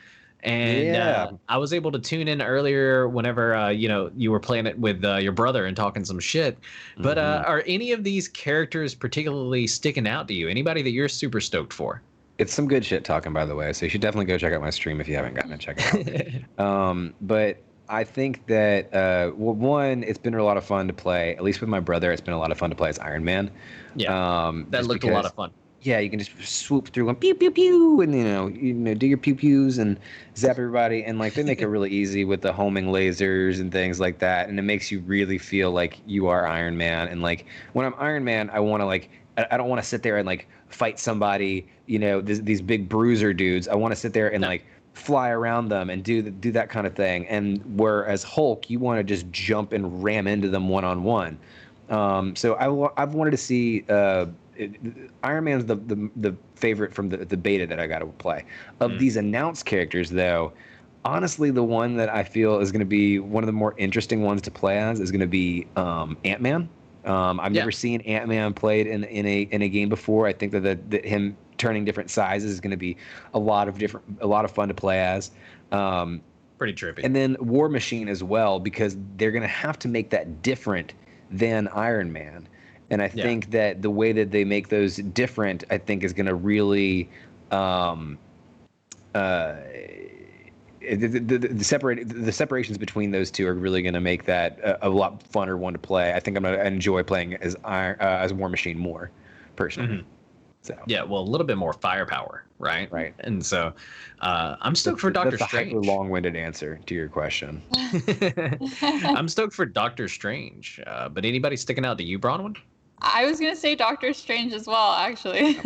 and Yeah. I was able to tune in earlier whenever you were playing it with your brother and talking some shit. But are any of these characters particularly sticking out to you? Anybody that you're super stoked for? It's some good shit talking, by the way. So you should definitely go check out my stream if you haven't gotten to check it out. But I think that one, it's been a lot of fun to play. At least with my brother, it's been a lot of fun to play as Iron Man. Yeah, that looked a lot of fun. Yeah, you can just swoop through and pew pew pew, and do your pew pews and zap everybody, and like they make it really easy with the homing lasers and things like that, and it makes you really feel like you are Iron Man. And like when I'm Iron Man, I want to I don't want to sit there and like fight somebody, these big bruiser dudes. I want to sit there and like fly around them and do that kind of thing. And whereas Hulk, you want to just jump and ram into them one on one. So I've wanted to see Iron Man's the favorite from the beta that I got to play. Of these announced characters, though, honestly, the one that I feel is going to be one of the more interesting ones to play as is going to be Ant-Man. I've never seen Ant-Man played in a game before. I think that him turning different sizes is going to be a lot of fun to play as. Pretty trippy. And then War Machine as well, because they're going to have to make that different than Iron Man. And I think that the way that they make those different, I think, is going to really the separations between those two are really going to make that a lot funner one to play. I think I'm going to enjoy playing as War Machine more, personally. So yeah, well, a little bit more firepower, right? Right. And so I'm stoked for Doctor Strange. That's a long-winded answer to your question. I'm stoked for Doctor Strange. But anybody sticking out to you, Bronwyn? I was gonna say Doctor Strange as well, actually.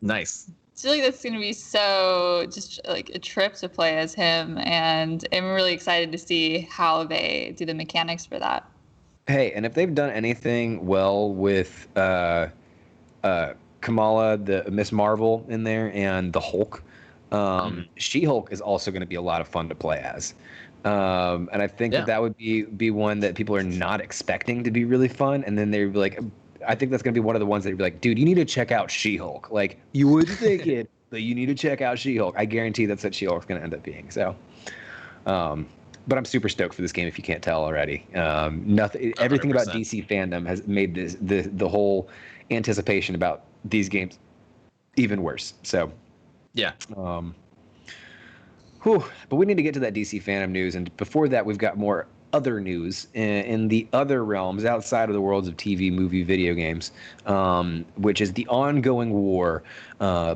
Nice. I feel like that's gonna be so just like a trip to play as him, and I'm really excited to see how they do the mechanics for that. Hey, and if they've done anything well with Kamala, the Miss Marvel in there, and the Hulk, She-Hulk is also going to be a lot of fun to play as. And I think that would be one that people are not expecting to be really fun, and then they'd be like, I think that's going to be one of the ones that would be like, dude, you need to check out She-Hulk. Like, you wouldn't think it, but you need to check out She-Hulk. I guarantee that's what She-Hulk's going to end up being. So, but I'm super stoked for this game if you can't tell already. Everything 100%. about DC fandom has made the whole anticipation about these games even worse. So, yeah. Whew, but we need to get to that DC fandom news, and before that, we've got more other news in the other realms outside of the worlds of TV, movie, video games, which is the ongoing war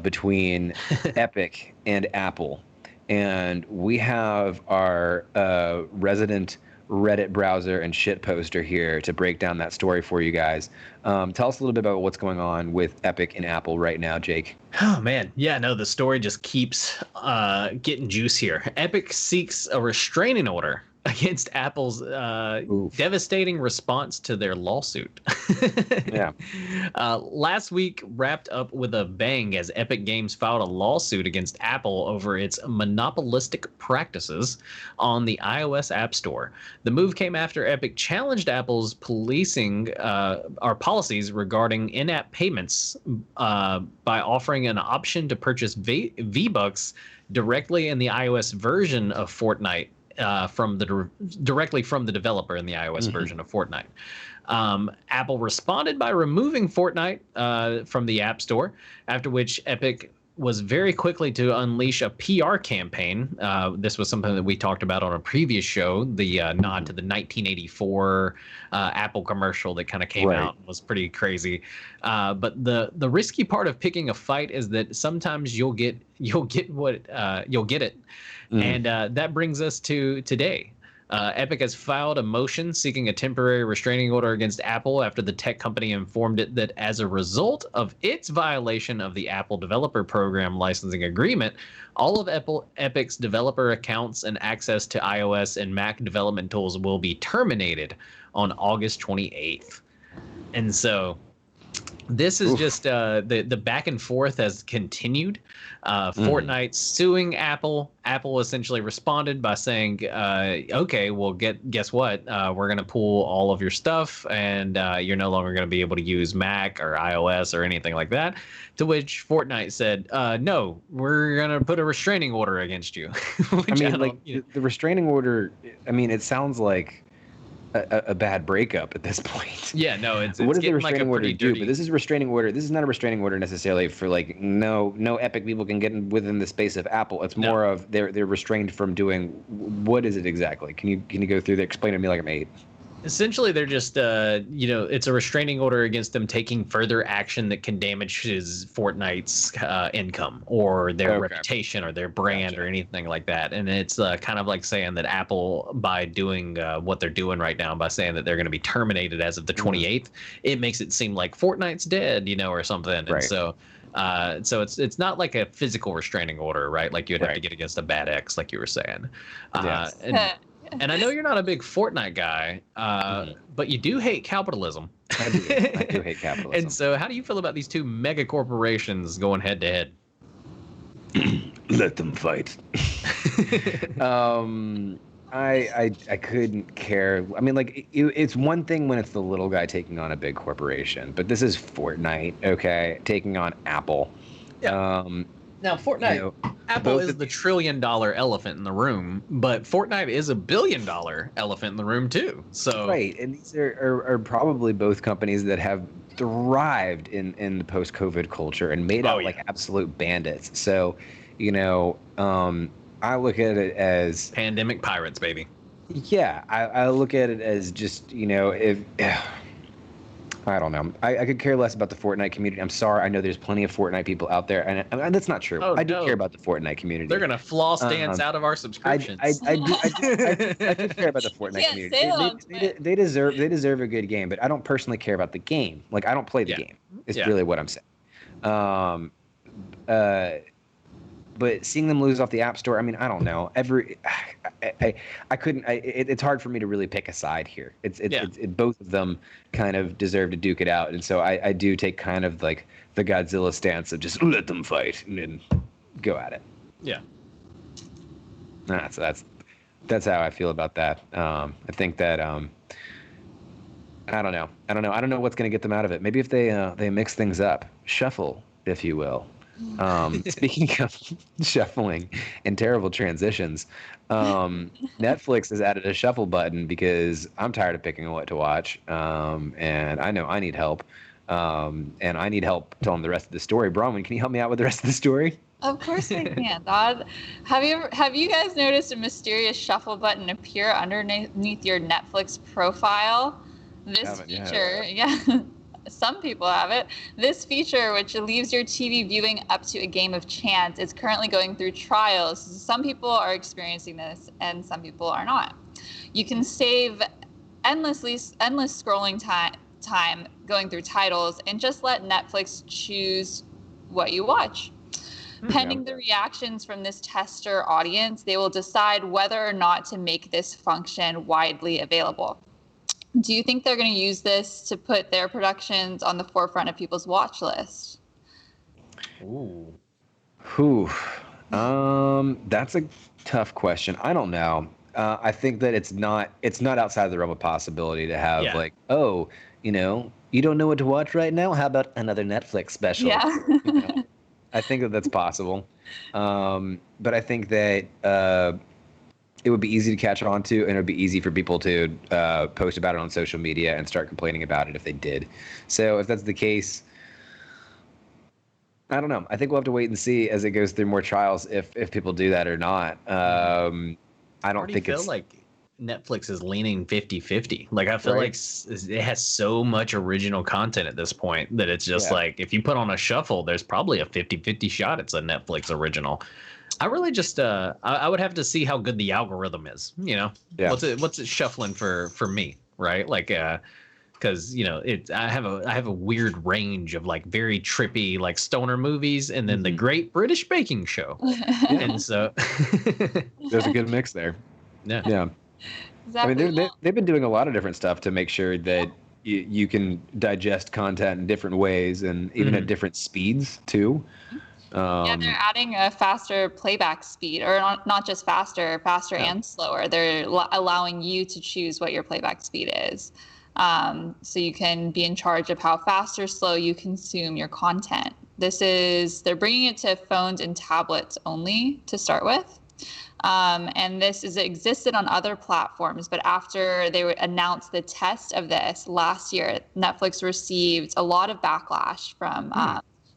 between Epic and Apple. And we have our resident Reddit browser and shit poster here to break down that story for you guys. Tell us a little bit about what's going on with Epic and Apple right now, Jake. Oh man, yeah, no, the story just keeps getting juicier. Epic seeks a restraining order against Apple's devastating response to their lawsuit. Yeah. Last week wrapped up with a bang as Epic Games filed a lawsuit against Apple over its monopolistic practices on the iOS App Store. The move came after Epic challenged Apple's policing our policies regarding in-app payments by offering an option to purchase V-Bucks directly in the iOS version of Fortnite. Directly from the developer in the iOS version of Fortnite. Apple responded by removing Fortnite from the App Store, after which Epic was very quickly to unleash a PR campaign. This was something that we talked about on a previous show, the nod to the 1984 Apple commercial that kind of came out and was pretty crazy. But the risky part of picking a fight is that sometimes you'll get it. And that brings us to today. Epic has filed a motion seeking a temporary restraining order against Apple after the tech company informed it that as a result of its violation of the Apple Developer Program licensing agreement, all of Epic's developer accounts and access to iOS and Mac development tools will be terminated on August 28th. And so this is just the back and forth has continued. Fortnite suing Apple. Apple essentially responded by saying, okay, well, guess what? We're going to pull all of your stuff, and you're no longer going to be able to use Mac or iOS or anything like that. To which Fortnite said, no, we're going to put a restraining order against you. The restraining order, it sounds like a bad breakup at this point. Yeah, no, it's what does the like restraining order do? dirty... But this is a restraining order. This is not a restraining order necessarily for no Epic people can get within the space of Apple. It's more of they're restrained from doing. What is it exactly? Can you go through that? Explain it to me like I'm 8. Essentially, they're just, it's a restraining order against them taking further action that can damage Fortnite's income or their reputation or their brand or anything like that. And it's kind of like saying that Apple, by doing what they're doing right now, by saying that they're going to be terminated as of the 28th, it makes it seem like Fortnite's dead, or something. And so it's not like a physical restraining order, right? Like you'd have to get against a bad X, like you were saying. And I know you're not a big Fortnite guy, but you do hate capitalism. I do hate capitalism. And so how do you feel about these two mega corporations going head to head? Let them fight. I couldn't care. It's one thing when it's the little guy taking on a big corporation, but this is Fortnite, okay, taking on Apple. Yeah. Now, Fortnite, Apple is the $1 trillion elephant in the room, but Fortnite is a $1 billion elephant in the room too. So and these are probably both companies that have thrived in the post-COVID culture and made out like absolute bandits. So, I look at it as pandemic pirates, baby. Yeah, I look at it as just if. I don't know. I could care less about the Fortnite community. I'm sorry. I know there's plenty of Fortnite people out there, and that's not true. I do care about the Fortnite community. They're gonna floss dance out of our subscriptions. I do care about the Fortnite community. They deserve a good game, but I don't personally care about the game. Like I don't play the game. It's really what I'm saying. But seeing them lose off the App Store, I don't know. I couldn't. It's hard for me to really pick a side here. It's both of them kind of deserve to duke it out, and so I do take kind of like the Godzilla stance of just let them fight and then go at it. Yeah. So that's how I feel about that. I think that I don't know. I don't know what's going to get them out of it. Maybe if they mix things up, shuffle, if you will. Speaking of shuffling and terrible transitions, Netflix has added a shuffle button because I'm tired of picking what to watch, and I know I need help, and I need help telling the rest of the story. Bronwyn, can you help me out with the rest of the story? Of course I can, Dodd. Have you guys noticed a mysterious shuffle button appear underneath your Netflix profile? This Haven't yet. feature, yeah, some people have it. This feature, which leaves your TV viewing up to a game of chance, is currently going through trials. Some people are experiencing this, and some people are not. You can save endless scrolling time going through titles, and just let Netflix choose what you watch. Pending the reactions from this tester audience, they will decide whether or not to make this function widely available. Do you think they're going to use this to put their productions on the forefront of people's watch list? Ooh. Whew. That's a tough question. I don't know. I think that it's not outside the realm of possibility to have like, oh, you don't know what to watch right now? How about another Netflix special? Yeah. I think that that's possible. But I think that it would be easy to catch on to, and it would be easy for people to post about it on social media and start complaining about it if they did. So if that's the case, I don't know. I think we'll have to wait and see as it goes through more trials if people do that or not. I don't think feel like Netflix is leaning 50-50. Like, I feel like it has so much original content at this point that it's just like, if you put on a shuffle, there's probably a 50-50 shot it's a Netflix original. I really just I would have to see how good the algorithm is, what's it shuffling for me, right? Like because I have a weird range of like very trippy like stoner movies, and then the Great British Baking Show. And so there's a good mix there. Yeah. Exactly. I mean, they've been doing a lot of different stuff to make sure that you can digest content in different ways and even at different speeds too. Yeah, they're adding a faster playback speed, or not just faster and slower. They're allowing you to choose what your playback speed is. So you can be in charge of how fast or slow you consume your content. They're bringing it to phones and tablets only to start with. And this existed on other platforms, but after they announced the test of this last year, Netflix received a lot of backlash from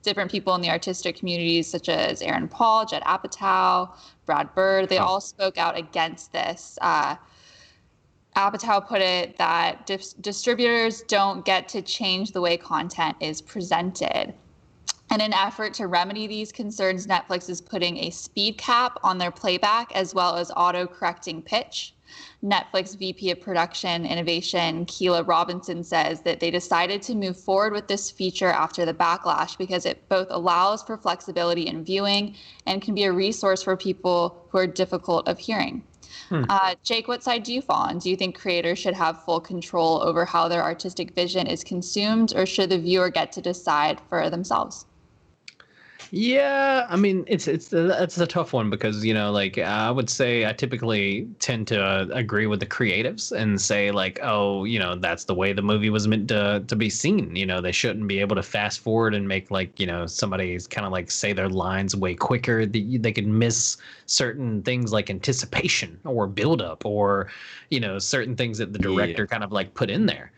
different people in the artistic communities, such as Aaron Paul, Judd Apatow, Brad Bird. They all spoke out against this. Apatow put it that distributors don't get to change the way content is presented. In an effort to remedy these concerns, Netflix is putting a speed cap on their playback as well as auto-correcting pitch. Netflix VP of Production Innovation, Keela Robinson, says that they decided to move forward with this feature after the backlash because it both allows for flexibility in viewing and can be a resource for people who are difficult of hearing. Jake, what side do you fall on? Do you think creators should have full control over how their artistic vision is consumed, or should the viewer get to decide for themselves? Yeah, I mean, it's a tough one because like I would say I typically tend to agree with the creatives and say like, oh, that's the way the movie was meant to be seen. They shouldn't be able to fast forward and make like somebody's kind of like say their lines way quicker. They can miss certain things like anticipation or buildup or certain things that the director kind of like put in there.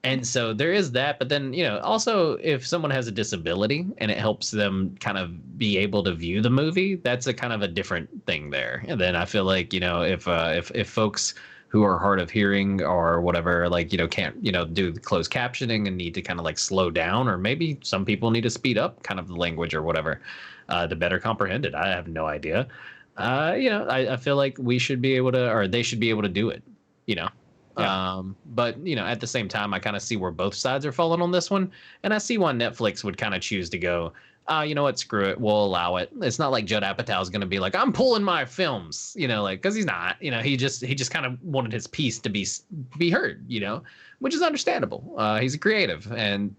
And so there is that, but then, also if someone has a disability and it helps them kind of be able to view the movie, that's a kind of a different thing there. And then I feel like, if folks who are hard of hearing or whatever, like, can't, do the closed captioning and need to kind of like slow down, or maybe some people need to speed up kind of the language or whatever, to better comprehend it. I have no idea. I feel like we should be able to, or they should be able to do it, but at the same time, I kind of see where both sides are falling on this one, and I see why Netflix would kind of choose to go, you know what, screw it, we'll allow it. It's not like Judd Apatow is going to be like, I'm pulling my films, like, because he's not, he just kind of wanted his piece to be heard, which is understandable. He's a creative and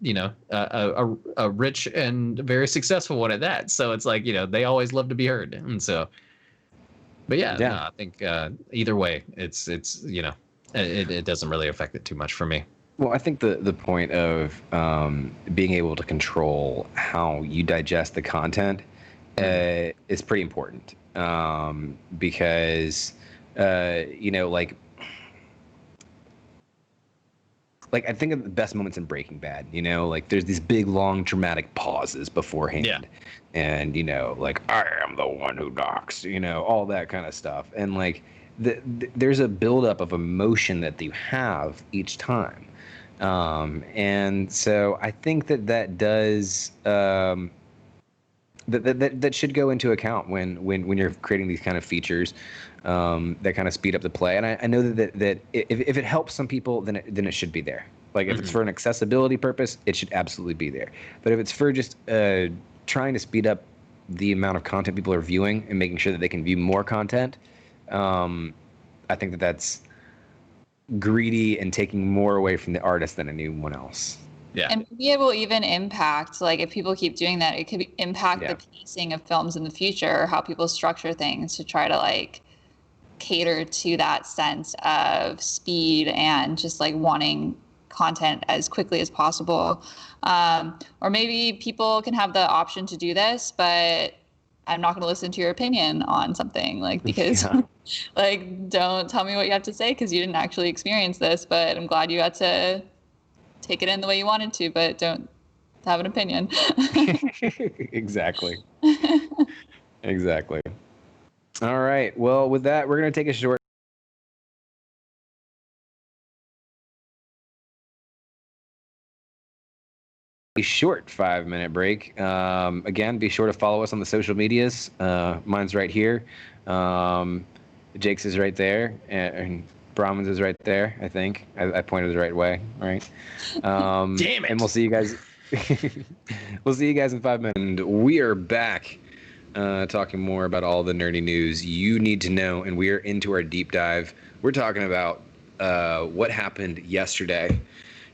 a rich and very successful one at that. So it's like they always love to be heard, and so. But no, I think either way, it's it doesn't really affect it too much for me. Well, I think the point of being able to control how you digest the content is pretty important, because like like I think of the best moments in Breaking Bad, you know, like there's these big long dramatic pauses beforehand. Yeah. And, you know, like I am the one who knocks, you know, all that kind of stuff. And like there's a buildup of emotion that you have each time. And so I think that does that should go into account when you're creating these kind of features that kind of speed up the play. And I know that if it helps some people, then it should be there. Like if it's for an accessibility purpose, it should absolutely be there. But if it's for just trying to speed up the amount of content people are viewing and making sure that they can view more content, I think that's greedy and taking more away from the artist than anyone else. Yeah. And maybe it will even impact, like if people keep doing that, it could impact the pacing of films in the future, how people structure things to try to like cater to that sense of speed and just like wanting content as quickly as possible. Or maybe people can have the option to do this, but I'm not going to listen to your opinion on something, like, because like, don't tell me what you have to say because you didn't actually experience this, but I'm glad you got to take it in the way you wanted to, but don't have an opinion. Exactly. Exactly. All right. Well, with that, we're going to take a short 5-minute break. Again, be sure to follow us on the social medias. Mine's right here. Jake's is right there. And Brahman's is right there, I think. I pointed the right way, right? Damn it. And we'll see you guys. We'll see you guys in 5 minutes. And we are back talking more about all the nerdy news you need to know. And we are into our deep dive. We're talking about what happened yesterday.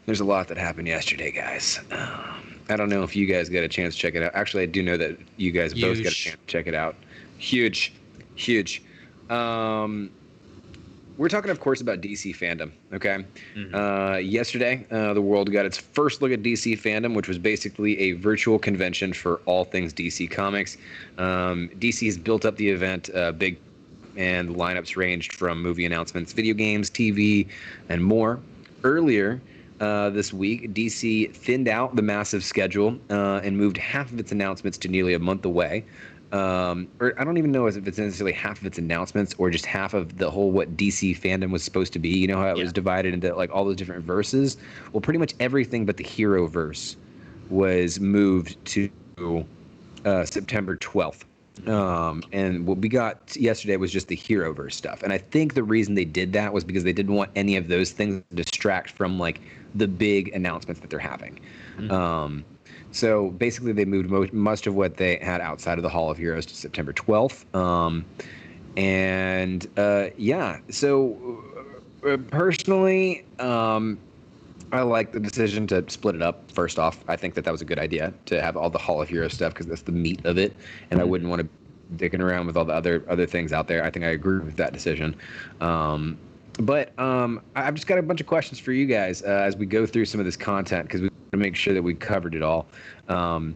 There's a lot that happened yesterday, guys. I don't know if you guys got a chance to check it out. Actually, I do know that you guys both got a chance to check it out. Huge. We're talking, of course, about DC fandom, okay? Yesterday, the world got its first look at DC fandom, which was basically a virtual convention for all things DC Comics. DC has built up the event big, and the lineups ranged from movie announcements, video games, TV, and more. Earlier this week, DC thinned out the massive schedule and moved half of its announcements to nearly a month away. Or I don't even know if it's necessarily half of its announcements or just half of the whole what DC fandom was supposed to be. You know how it was divided into like all those different verses? Well, pretty much everything but the hero verse was moved to September 12th. And what we got yesterday was just the hero verse stuff. And I think the reason they did that was because they didn't want any of those things to distract from like the big announcements that they're having. So basically, they moved most of what they had outside of the Hall of Heroes to September 12th. So personally, I like the decision to split it up. First off, I think that was a good idea to have all the Hall of Heroes stuff because that's the meat of it, and I wouldn't want to dicking around with all the other things out there. I think I agree with that decision. But I've just got a bunch of questions for you guys as we go through some of this content because we want to make sure that we covered it all. But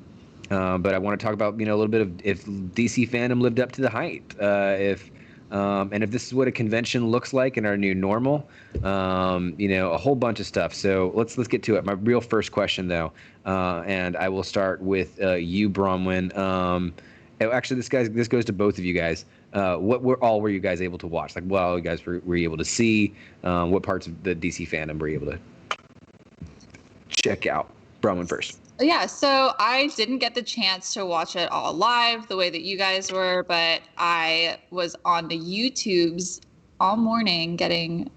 I want to talk about a little bit of if DC fandom lived up to the hype, and if this is what a convention looks like in our new normal, a whole bunch of stuff. So let's get to it. My real first question though, and I will start with you, Bronwyn. Actually, this goes to both of you guys. What were you guys able to watch? Like, what all you guys were you able to see? What parts of the DC fandom were you able to check out? Bronwyn first. Yeah, so I didn't get the chance to watch it all live the way that you guys were, but I was on the YouTubes all morning getting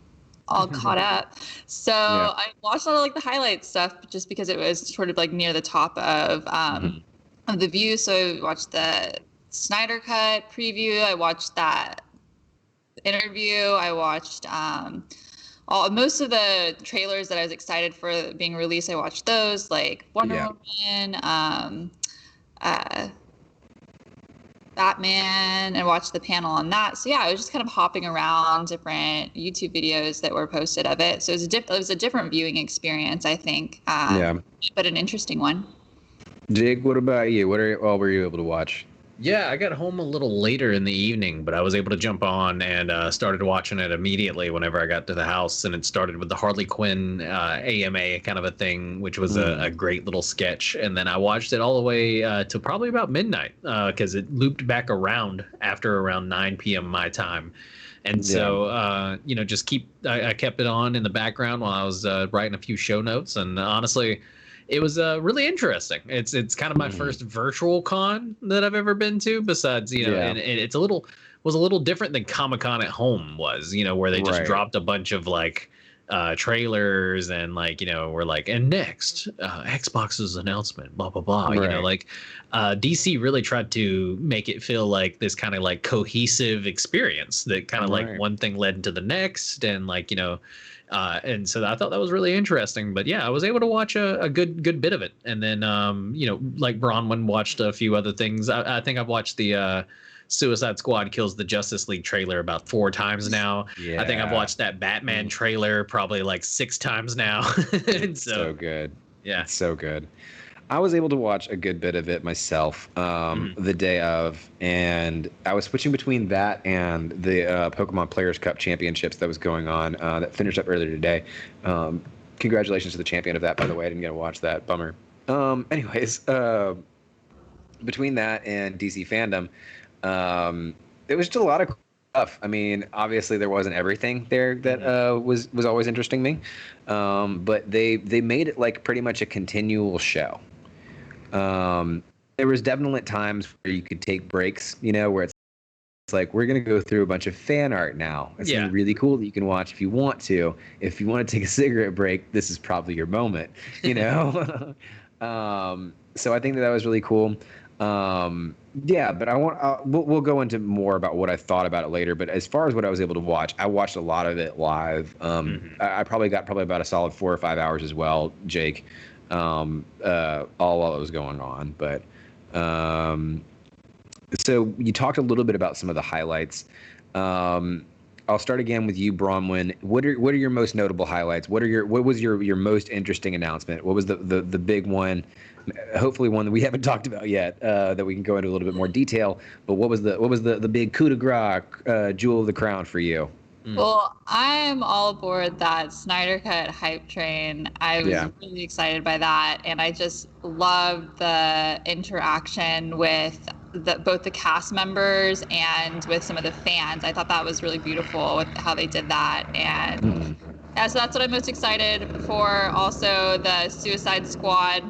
all caught up. So I watched a lot of like the highlight stuff just because it was sort of like near the top of the view. So I watched the Snyder Cut preview. I watched that interview. I watched most of the trailers that I was excited for being released. I watched those, like Wonder Woman, Batman, and watched the panel on that. So yeah, I was just kind of hopping around different YouTube videos that were posted of it. So it was a different viewing experience, I think. But an interesting one. Jake, what about you? What all were you able to watch? Yeah, I got home a little later in the evening, but I was able to jump on and started watching it immediately whenever I got to the house. And it started with the Harley Quinn AMA kind of a thing, which was a great little sketch. And then I watched it all the way to probably about midnight because it looped back around after around 9 p.m. my time. And so, I kept it on in the background while I was writing a few show notes. And honestly, it was really interesting. It's kind of my first virtual con that I've ever been to. Besides, and it's was a little different than Comic-Con at home was, where they just dropped a bunch of like trailers and like we're like, and next Xbox's announcement, blah blah blah. DC really tried to make it feel like this kind of like cohesive experience that kind of like one thing led into the next, and like and so I thought that was really interesting. But yeah, I was able to watch a good bit of it, and then like Bronwyn watched a few other things. I think I've watched the Suicide Squad Kills the Justice League trailer about 4 times now. I think I've watched that Batman trailer probably like 6 times now. It's so good. Yeah, it's so good. I was able to watch a good bit of it myself the day of, and I was switching between that and the Pokemon Players Cup Championships that was going on that finished up earlier today. Congratulations to the champion of that, by the way. I didn't get to watch that. Bummer. Anyways, between that and DC fandom, it was just a lot of stuff. I mean, obviously there wasn't everything there that was always interesting me, but they made it like pretty much a continual show. There was definitely times where you could take breaks, where it's like, we're going to go through a bunch of fan art now. It's gonna be really cool that you can watch if you want to. If you want to take a cigarette break, this is probably your moment, So I think that was really cool. But we'll go into more about what I thought about it later. But as far as what I was able to watch, I watched a lot of it live. I probably got about a solid 4 or 5 hours as well, Jake, all while it was going on. But so you talked a little bit about some of the highlights. I'll start again with you, Bronwyn. What are your most notable highlights? What was your most interesting announcement? What was the big one? Hopefully one that we haven't talked about yet, that we can go into a little bit more detail. But what was the big coup de grace, jewel of the crown for you? Well, I'm all aboard that Snyder Cut hype train. I was really excited by that, and I just loved the interaction with both the cast members and with some of the fans. I thought that was really beautiful with how they did that, and so that's what I'm most excited for. Also, the Suicide Squad.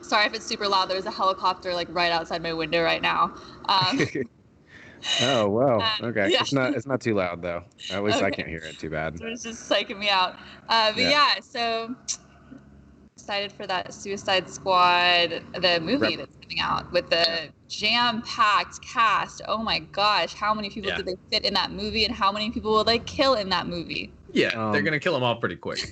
Sorry if it's super loud. There's a helicopter like right outside my window right now. Oh wow. Okay. Yeah. It's not too loud though. At least I can't hear it too bad. So it's just psyching me out. So excited for that Suicide Squad, the movie that's coming out with the jam-packed cast. Oh my gosh, how many people did they fit in that movie, and how many people will they kill in that movie? Yeah, they're gonna kill them all pretty quick.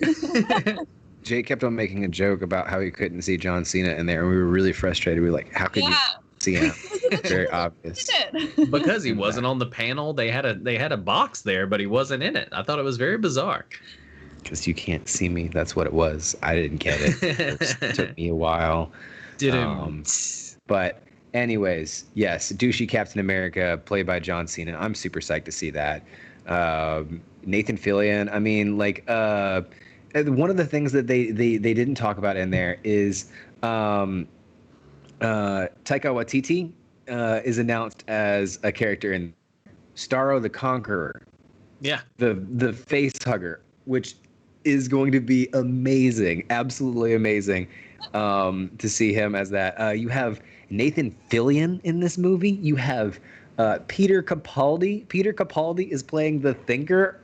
Jake kept on making a joke about how he couldn't see John Cena in there, and we were really frustrated. We were like, how could you see him? It's very obvious. Because he wasn't on the panel. They had a box there, but he wasn't in it. I thought it was very bizarre. Because you can't see me. That's what it was. I didn't get it. It took me a while. But anyways, yes, douchey Captain America, played by John Cena. I'm super psyched to see that. Nathan Fillion. I mean, like, one of the things that they didn't talk about in there is Taika Waititi is announced as a character in Starro the Conqueror. Yeah. The face hugger, which is going to be amazing, absolutely amazing, to see him as that. You have Nathan Fillion in this movie. You have Peter Capaldi. Peter Capaldi is playing the Thinker.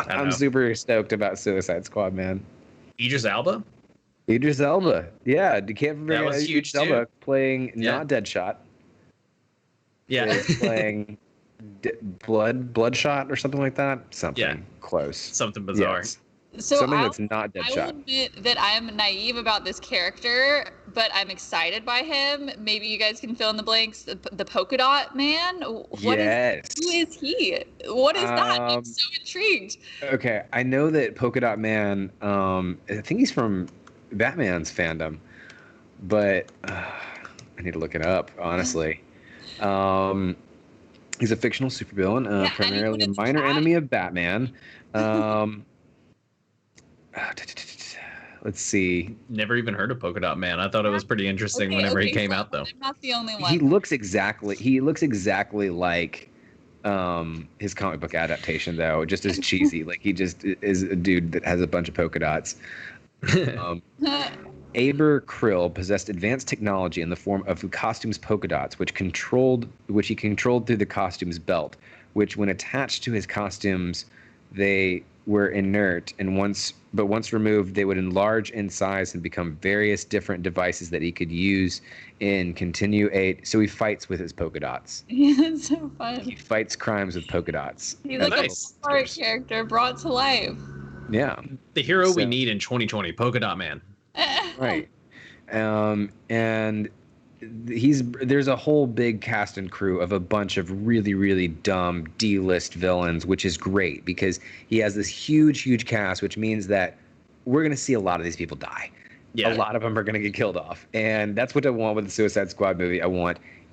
I'm super stoked about Suicide Squad, man. Idris Elba. Yeah, you can't forget that was huge Idris Elba playing not Deadshot. Yeah, playing Bloodshot or something like that. Something close. Something bizarre. Yes. So something that's not Deadshot. I will admit that I'm naive about this character, but I'm excited by him. Maybe you guys can fill in the blanks. The Polka Dot Man. Who is he? What is that? I'm so intrigued. Okay, I know that Polka Dot Man. I think he's from Batman's fandom, but I need to look it up honestly. He's a fictional supervillain, primarily a minor cat. enemy of Batman. Let's see. Never even heard of Polka Dot Man. I thought it was pretty interesting whenever he came out, though. I'm not the only one. He looks exactly like his comic book adaptation, though, just as cheesy. Like, he just is a dude that has a bunch of polka dots. Aber Krill possessed advanced technology in the form of the costume's polka dots, which he controlled through the costume's belt, which, when attached to his costumes, they were inert, and once removed, they would enlarge in size and become various different devices that he could use in so he fights with his polka dots. Yeah, it's so fun. He fights crimes with polka dots. He's like a part character brought to life. Yeah. The hero we need in 2020, Polka Dot Man. Right. And there's a whole big cast and crew of a bunch of really, really dumb D-list villains, which is great because he has this huge cast, which means that we're going to see a lot of these people die. Yeah. A lot of them are going to get killed off. And that's what I want with the Suicide Squad movie.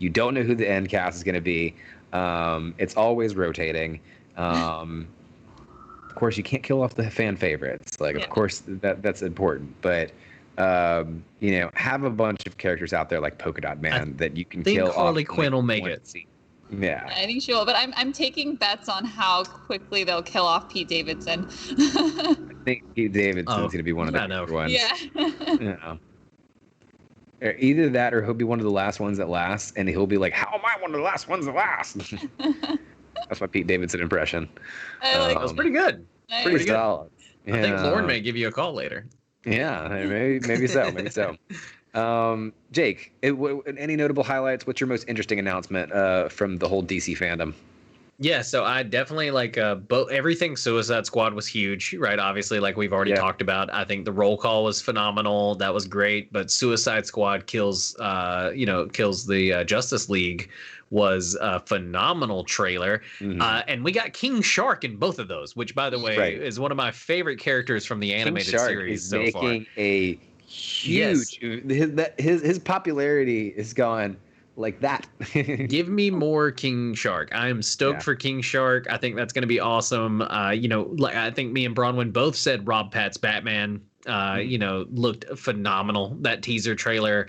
You don't know who the end cast is going to be. It's always rotating. Of course, you can't kill off the fan favorites. Of course, that's important. But have a bunch of characters out there like Polka Dot Man that you can kill off. Harley Quinn will make it. Yeah. I think she will, but I'm taking bets on how quickly they'll kill off Pete Davidson. I think Pete Davidson's going to be one of the ones. Yeah. Either that or he'll be one of the last ones that last, and he'll be like, how am I one of the last ones that last? That's my Pete Davidson impression. That was pretty good. Nice. Pretty solid. Yeah. I think Lauren may give you a call later. Yeah, maybe so. Jake, any notable highlights? What's your most interesting announcement from the whole DC fandom? Yeah, so I definitely like everything Suicide Squad was huge, right? Obviously, like we've already talked about. I think the roll call was phenomenal. That was great. But Suicide Squad kills the Justice League was a phenomenal trailer. Mm-hmm. And we got King Shark in both of those, which, by the way, is one of my favorite characters from the animated series so far. King Shark is making a huge... Yes. His popularity is gone like that. Give me more King Shark. I am stoked for King Shark. I think that's going to be awesome. I think me and Bronwyn both said Rob Pat's Batman, looked phenomenal. That teaser trailer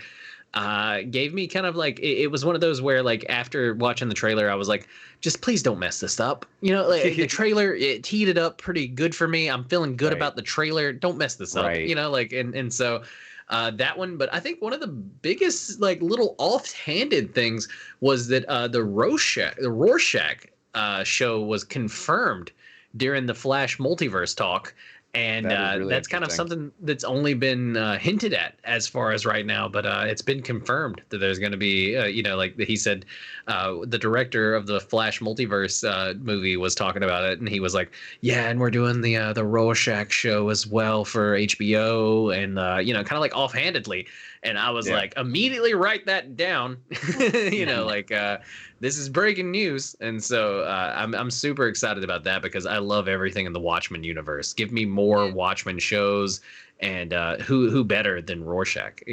gave me kind of like, it was one of those where, like, after watching the trailer, I was like, just please don't mess this up. The trailer, it teed it up pretty good for me. I'm feeling good about the trailer. Don't mess this up, and so that one. But I think one of the biggest, like, little offhanded things was that the Rorschach show was confirmed during the Flash multiverse talk. And really that's kind of something that's only been hinted at as far as right now, but it's been confirmed that there's going to be, like he said, the director of the Flash multiverse movie was talking about it, and he was like, "Yeah, and we're doing the Rorschach show as well for HBO," and kind of like offhandedly, and I was like, immediately write that down, this is breaking news, and so I'm super excited about that because I love everything in the Watchmen universe. Give me more Watchmen shows, and who better than Rorschach?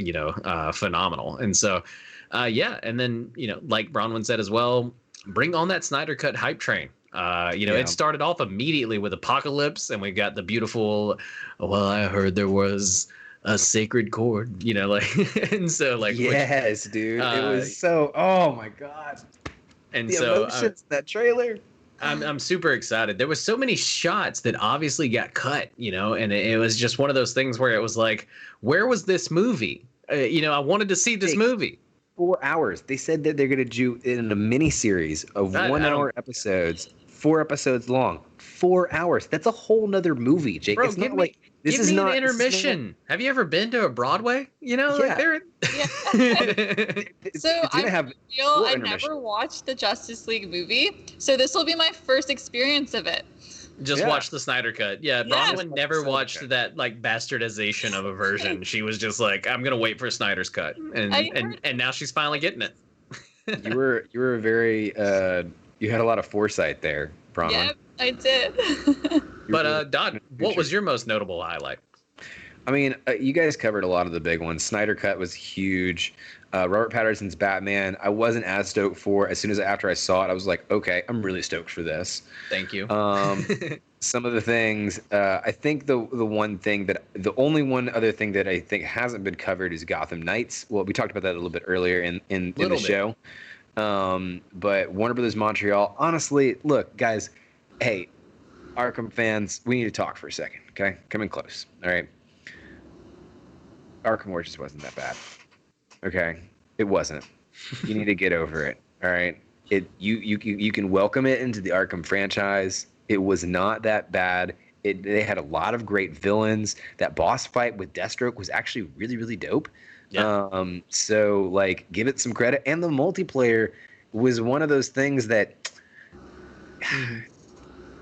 Phenomenal. And so, and then like Bronwyn said as well, bring on that Snyder Cut hype train. It started off immediately with Apocalypse, and we got the beautiful. Well, I heard there was a sacred chord, and so like yes, dude, it was so. Oh my god. And the emotions, that trailer. I'm super excited. There was so many shots that obviously got cut, and it was just one of those things where it was like, where was this movie? I wanted to see this movie. 4 hours. They said that they're going to do it in a mini series of 1 hour episodes, 4 episodes long. 4 hours. That's a whole nother movie, Jake. Bro, it's not like this is not an intermission. Have you ever been to a Broadway? Like they're. So I never watched the Justice League movie, so this will be my first experience of it. Just watch the Snyder Cut. Yeah, Bronwyn never watched that like bastardization of a version. She was just like, I'm gonna wait for Snyder's cut, and now she's finally getting it. You were very you had a lot of foresight there, Bronwyn. Yep, I did. But Dodd, what was your most notable highlight? I mean, you guys covered a lot of the big ones. Snyder Cut was huge. Robert Pattinson's Batman, I wasn't as stoked for. As soon as after I saw it, I was like, okay, I'm really stoked for this. Thank you. Some of the things, I think the only one other thing that I think hasn't been covered is Gotham Knights. Well, we talked about that a little bit earlier in the show. But Warner Brothers Montreal, honestly, look, guys, hey, Arkham fans, we need to talk for a second, okay? Coming close, all right? Arkham Origins wasn't that bad, okay? It wasn't. You need to get over it, all right? You can welcome it into the Arkham franchise. It was not that bad. They had a lot of great villains. That boss fight with Deathstroke was actually really, really dope. Yeah. So like, give it some credit. And the multiplayer was one of those things that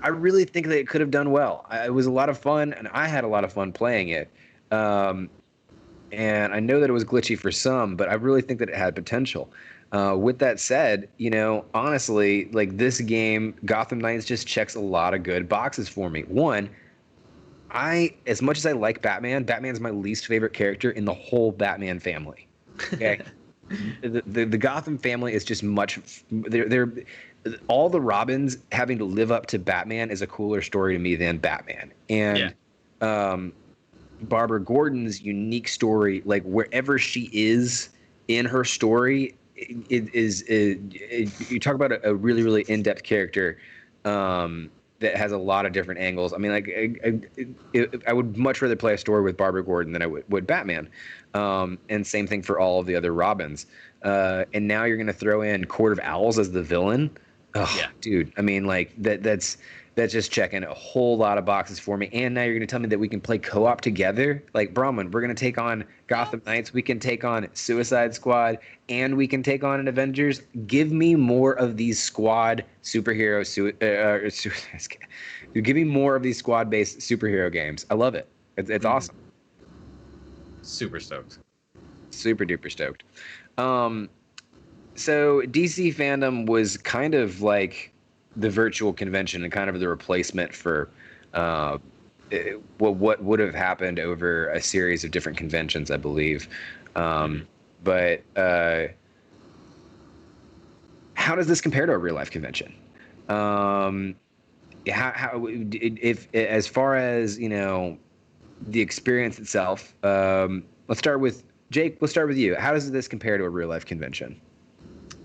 I really think that it could have done well. It was a lot of fun, and I had a lot of fun playing it. And I know that it was glitchy for some, but I really think that it had potential. With that said, honestly, like this game, Gotham Knights just checks a lot of good boxes for me. One, as much as I like Batman, Batman's my least favorite character in the whole Batman family. Okay. the Gotham family is just they're all the Robins having to live up to Batman is a cooler story to me than Batman. And Barbara Gordon's unique story, like wherever she is in her story, you talk about a really, really in-depth character that has a lot of different angles. I mean, like I would much rather play a story with Barbara Gordon than I would Batman. And same thing for all of the other Robins. And now you're going to throw in Court of Owls as the villain. Oh, yeah. Dude. I mean, like that's just checking a whole lot of boxes for me. And now you're going to tell me that we can play co-op together. Like, Bronwyn, we're going to take on Gotham Knights. We can take on Suicide Squad, and we can take on an Avengers. Give me more of these squad superhero. Give me more of these squad-based superhero games. I love it. It's awesome. Super stoked. Super duper stoked. So DC fandom was kind of like the virtual convention and kind of the replacement for what would have happened over a series of different conventions, I believe. But how does this compare to a real life convention? If as far as the experience itself, let's start with Jake. Let's start with you. How does this compare to a real life convention?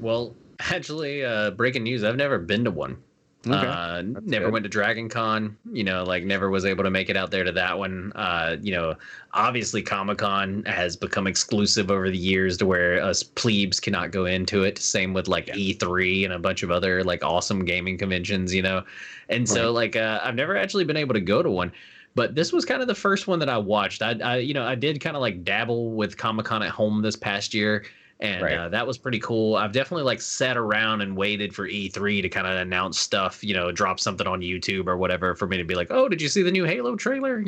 Well, actually, breaking news, I've never been to one. Okay. Never went to Dragon Con, like never was able to make it out there to that one. Obviously Comic-Con has become exclusive over the years to where us plebes cannot go into it. Same with like E3 and a bunch of other like awesome gaming conventions, And so like I've never actually been able to go to one. But this was kind of the first one that I watched. I did kind of like dabble with Comic-Con at home this past year. And that was pretty cool. I've definitely like sat around and waited for E3 to kind of announce stuff, drop something on YouTube or whatever for me to be like, oh, did you see the new Halo trailer?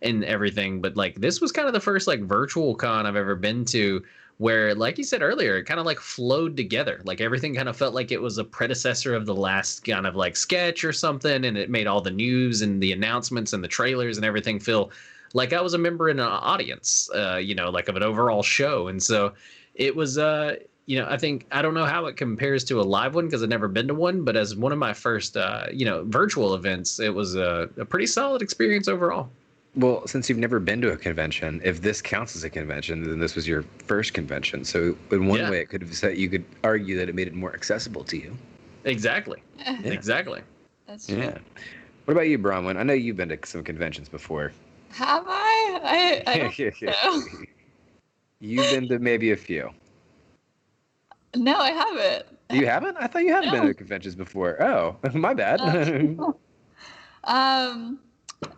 And everything. But like this was kind of the first like virtual con I've ever been to where, like you said earlier, it kind of like flowed together. Like everything kind of felt like it was a predecessor of the last kind of like sketch or something. And it made all the news and the announcements and the trailers and everything feel like I was a member in an audience, like of an overall show. And so it was, I don't know how it compares to a live one because I've never been to one, but as one of my first, virtual events, it was a pretty solid experience overall. Well, since you've never been to a convention, if this counts as a convention, then this was your first convention. So in one way, it could have said, you could argue that it made it more accessible to you. Exactly. Yeah. Exactly. That's true. Yeah. What about you, Bronwyn? I know you've been to some conventions before. Have I? I don't know. You've been to maybe a few. No, I haven't. You haven't? I thought you had been to conventions before. Oh, my bad.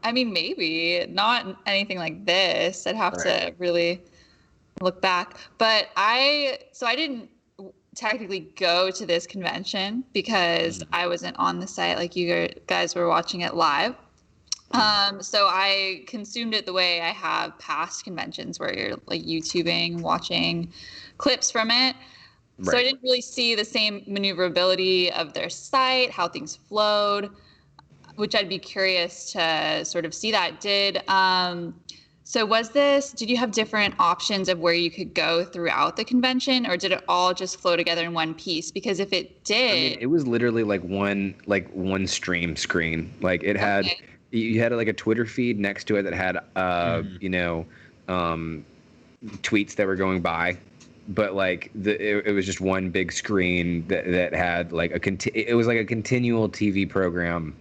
I mean, maybe not anything like this. I'd have to really look back. But I didn't technically go to this convention because I wasn't on the site like you guys were watching it live. So I consumed it the way I have past conventions where you're like YouTubing, watching clips from it. Right. So I didn't really see the same maneuverability of their site, how things flowed, which I'd be curious to sort of see that. So did you have different options of where you could go throughout the convention, or did it all just flow together in one piece? Because if it did, I mean, it was literally like one stream screen. Like it had, okay. you had like a Twitter feed next to it that had, tweets that were going by, but like it was just one big screen that had like it was like a continual TV program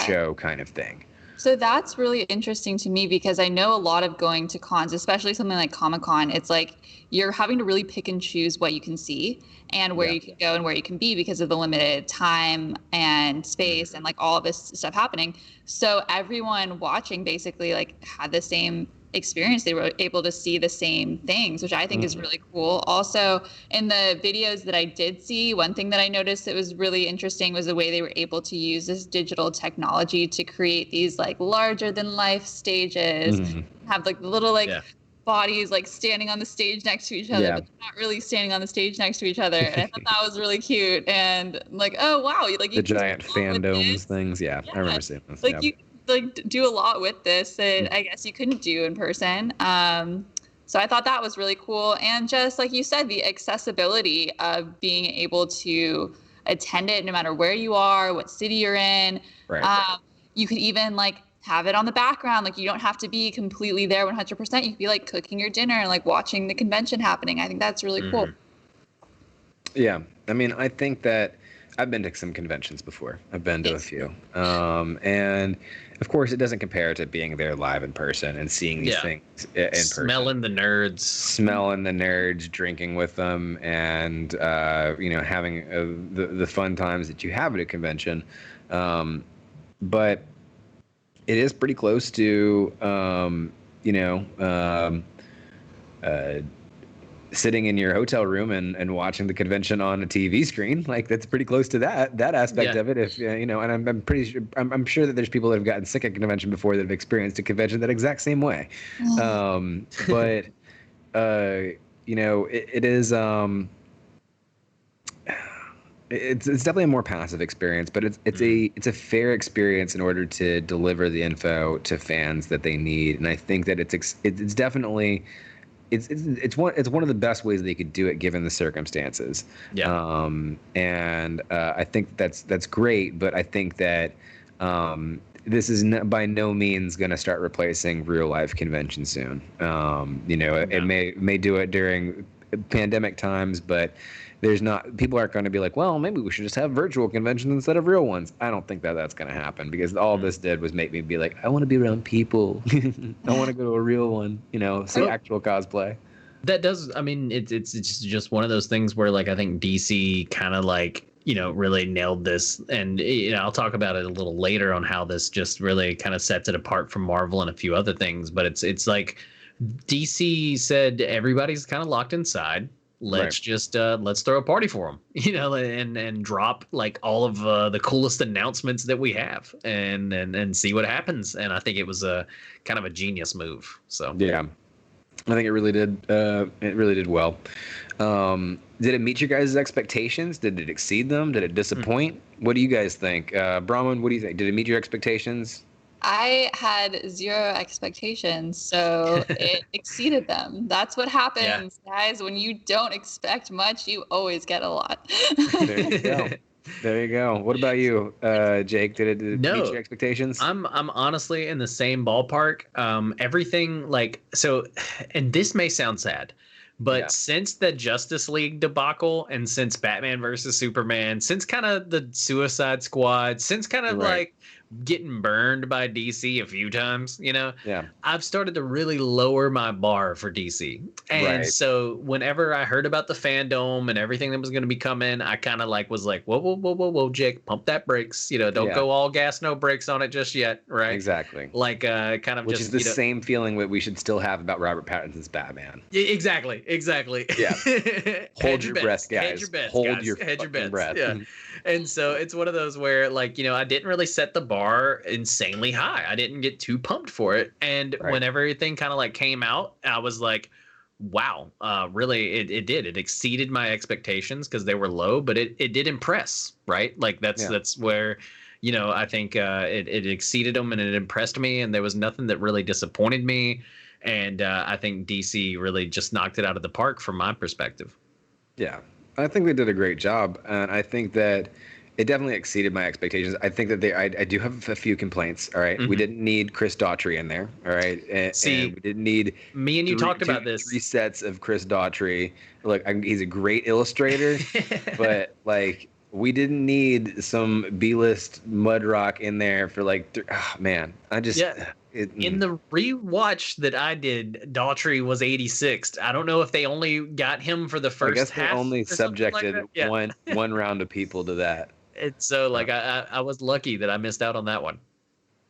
show kind of thing. So that's really interesting to me because I know a lot of going to cons, especially something like Comic-Con, it's like you're having to really pick and choose what you can see and where you can go and where you can be because of the limited time and space and like all of this stuff happening. So everyone watching basically like had the same experience. They were able to see the same things, which I think is really cool. Also, in the videos that I did see, one thing that I noticed that was really interesting was the way they were able to use this digital technology to create these like larger than life stages, have like little bodies like standing on the stage next to each other, but they're not really standing on the stage next to each other. And I thought that was really cute. And like, oh wow, like the giant fandomes things. Yeah, I remember seeing this. Like you like do a lot with this that I guess you couldn't do in person. So I thought that was really cool. And just like you said, the accessibility of being able to attend it no matter where you are, what city you're in. Right. You could even like have it on the background. Like you don't have to be completely there 100%. You could be like cooking your dinner and like watching the convention happening. I think that's really cool. Yeah. I mean, I think that I've been to some conventions before. I've been to a few. And of course, it doesn't compare to being there live in person and seeing these things in person. Smelling the nerds, drinking with them, and having the fun times that you have at a convention. But it is pretty close to sitting in your hotel room and watching the convention on a TV screen. Like that's pretty close to that aspect of it. If and I'm pretty sure I'm sure that there's people that have gotten sick at convention before that have experienced a convention that exact same way. But it is it's definitely a more passive experience, but it's a fair experience in order to deliver the info to fans that they need. And I think that it's definitely it's one of the best ways they could do it given the circumstances. I think that's great, but I think that this is by no means going to start replacing real life conventions soon. It may do it during pandemic times, but people aren't going to be like, well, maybe we should just have virtual conventions instead of real ones. I don't think that that's going to happen because all this did was make me be like, I want to be around people. I want to go to a real one, see actual cosplay. That does. I mean, it's just one of those things where like, I think DC kind of like, really nailed this. And, I'll talk about it a little later on how this just really kind of sets it apart from Marvel and a few other things. But it's like DC said, everybody's kind of locked inside. Let's just let's throw a party for them, and drop like all of the coolest announcements that we have and see what happens. And I think it was a kind of a genius move. So yeah, I think it really did. It really did well. Did it meet your guys' expectations? Did it exceed them? Did it disappoint? What do you guys think? Brahman, what do you think? Did it meet your expectations? I had zero expectations, so it exceeded them. That's what happens, guys. When you don't expect much, you always get a lot. There you go. There you go. What about you, Jake? Did it meet your expectations? I'm honestly in the same ballpark. Everything and this may sound sad, but since the Justice League debacle and since Batman versus Superman, since kind of the Suicide Squad, since kind of like getting burned by DC a few times, I've started to really lower my bar for DC. And so whenever I heard about the FanDome and everything that was going to be coming, I kind of was like, whoa, Jake, pump that brakes. Don't go all gas, no brakes on it just yet. Right. Exactly. Like kind of which just is the same feling that we should still have about Robert Pattinson's Batman. Exactly. Yeah. Hold your breath, guys. Hold your breath. Yeah. And so it's one of those where I didn't really set the bar insanely high. I didn't get too pumped for it. And when everything kind of came out, I was like, wow, really, it did. It exceeded my expectations because they were low, but it did impress, right? Like that's where, I think it exceeded them and it impressed me. And there was nothing that really disappointed me. and I think DC really just knocked it out of the park from my perspective. Yeah, I think they did a great job, and I think that it definitely exceeded my expectations. I think that I do have a few complaints. All right, we didn't need Chris Daughtry in there. All right, and we didn't need me and you talked about this. 3 sets of Chris Daughtry. Look, he's a great illustrator, but like we didn't need some B-list Mudrock in there for like. Oh, man, I just. Yeah. In the rewatch that I did, Daughtry was 86th. I don't know if they only got him for the first half. I guess they only subjected like one round of people to that. It's so like I was lucky that I missed out on that one.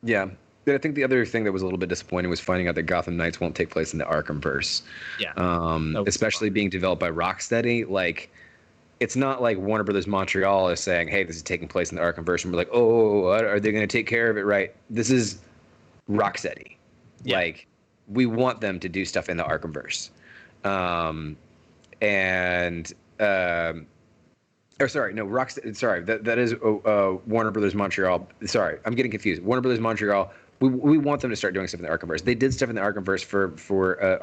Yeah. I think the other thing that was a little bit disappointing was finding out that Gotham Knights won't take place in the Arkhamverse. Yeah. Especially being developed by Rocksteady. Like, it's not like Warner Brothers Montreal is saying, hey, this is taking place in the Arkhamverse. And we're like, oh, are they going to take care of it right? This is Rocksteady. Yeah. Like, we want them to do stuff in the Arkhamverse. Rocksteady. Sorry, that is Warner Brothers Montreal. Sorry, I'm getting confused. Warner Brothers Montreal. We want them to start doing stuff in the Arkhamverse. They did stuff in the Arkhamverse for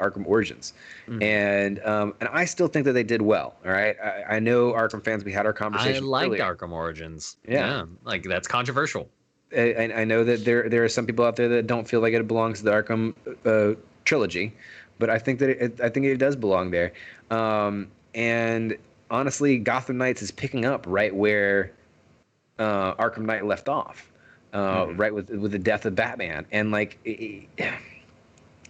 Arkham Origins, and I still think that they did well. All right, I know Arkham fans. We had our conversation. I liked earlier. Arkham Origins. Yeah, like that's controversial. I know that there are some people out there that don't feel like it belongs to the Arkham trilogy, but I think that it does belong there. And honestly, Gotham Knights is picking up right where Arkham Knight left off, right with the death of Batman, and like,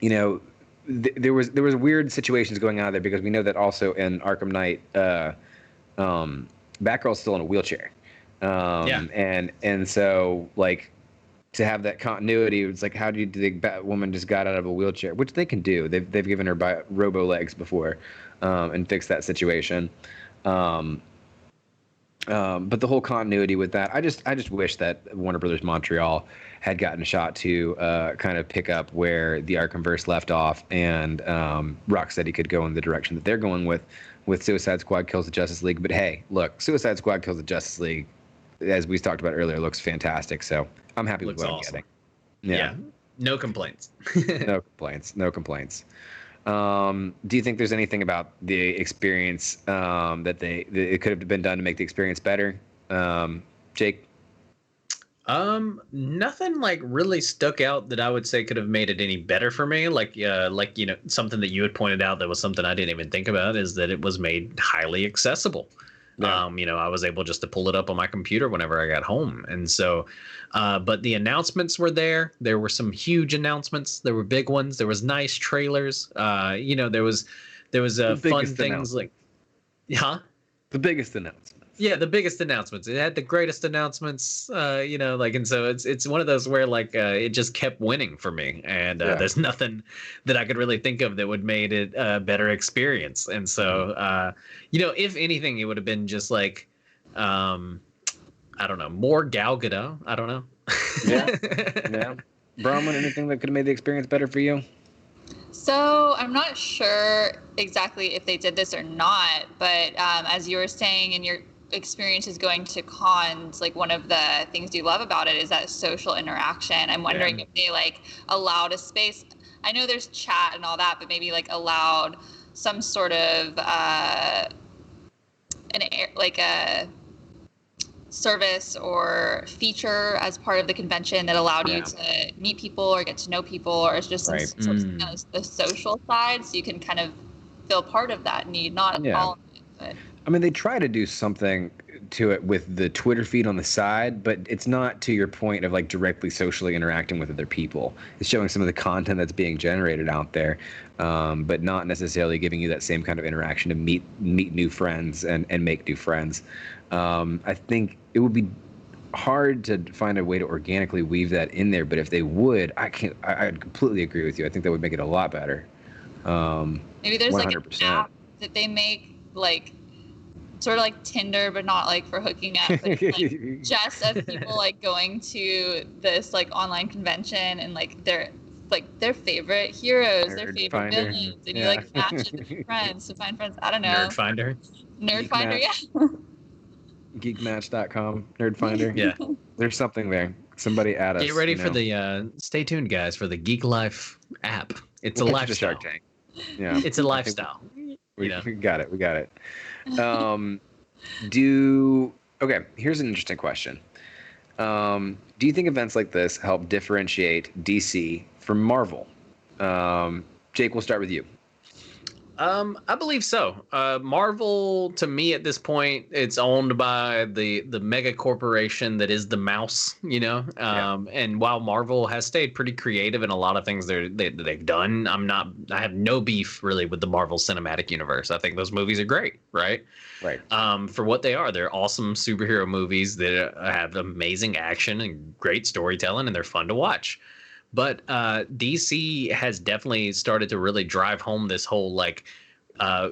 there was weird situations going on there because we know that also in Arkham Knight, Batgirl's still in a wheelchair, and so like to have that continuity, it's like how do you think Batwoman just got out of a wheelchair, which they can do. They've given her robo legs before, and fixed that situation. But the whole continuity with that, I just wish that Warner Brothers Montreal had gotten a shot to kind of pick up where the Arkhamverse left off, and Rocksteady could go in the direction that they're going with Suicide Squad Kills the Justice League. But hey, look, Suicide Squad Kills the Justice League, as we talked about earlier, looks fantastic. So I'm happy with what I'm getting. Yeah, no complaints. No complaints. Do you think there's anything about the experience that it could have been done to make the experience better, Jake? Nothing like really stuck out that I would say could have made it any better for me. Like something that you had pointed out that was something I didn't even think about is that it was made highly accessible. Yeah. I was able just to pull it up on my computer whenever I got home. And so, but the announcements were there. There were some huge announcements. There were big ones. There was nice trailers. There was fun things like, the biggest announcements. Yeah, the biggest announcements. It had the greatest announcements, and so it's one of those where like it just kept winning for me, and there's nothing that I could really think of that would made it a better experience. And so, if anything, it would have been just like, I don't know, more Gal Gadot. I don't know. Yeah. Bronwyn, anything that could have made the experience better for you? So I'm not sure exactly if they did this or not, but as you were saying in your experiences going to cons, like one of the things you love about it is that social interaction. I'm wondering if they like allowed a space. I know there's chat and all that, but maybe like allowed some sort of a service or feature as part of the convention that allowed you to meet people or get to know people, or it's just the social side, so you can kind of feel part of that need, not all of it. But I mean, they try to do something to it with the Twitter feed on the side, but it's not to your point of like directly socially interacting with other people. It's showing some of the content that's being generated out there, but not necessarily giving you that same kind of interaction to meet new friends and make new friends. I think it would be hard to find a way to organically weave that in there, but if they would, I'd completely agree with you. I think that would make it a lot better. Maybe there's 100%. Like an app that they make like sort of like Tinder, but not like for hooking up, but like just as people like going to this like online convention and like their favorite heroes, their favorite villains, and you like match it with your friends to find friends. I don't know. Nerd Finder, yeah. Geekmatch.com, Nerd Finder. Yeah. There's something there. Somebody add us. Get ready for the stay tuned, guys, for the Geeklife app. It's We'll a pitch it to lifestyle. Shark Tank. Yeah, It's a lifestyle. we got it. We got it. Okay, here's an interesting question. Do you think events like this help differentiate DC from Marvel? Jake, we'll start with you. I believe so. Marvel, to me, at this point, it's owned by the mega corporation that is the mouse. And while Marvel has stayed pretty creative in a lot of things they've done, I have no beef really with the Marvel Cinematic Universe. I think those movies are great, right? Right. For what they are, they're awesome superhero movies that have amazing action and great storytelling, and they're fun to watch. But DC has definitely started to really drive home this whole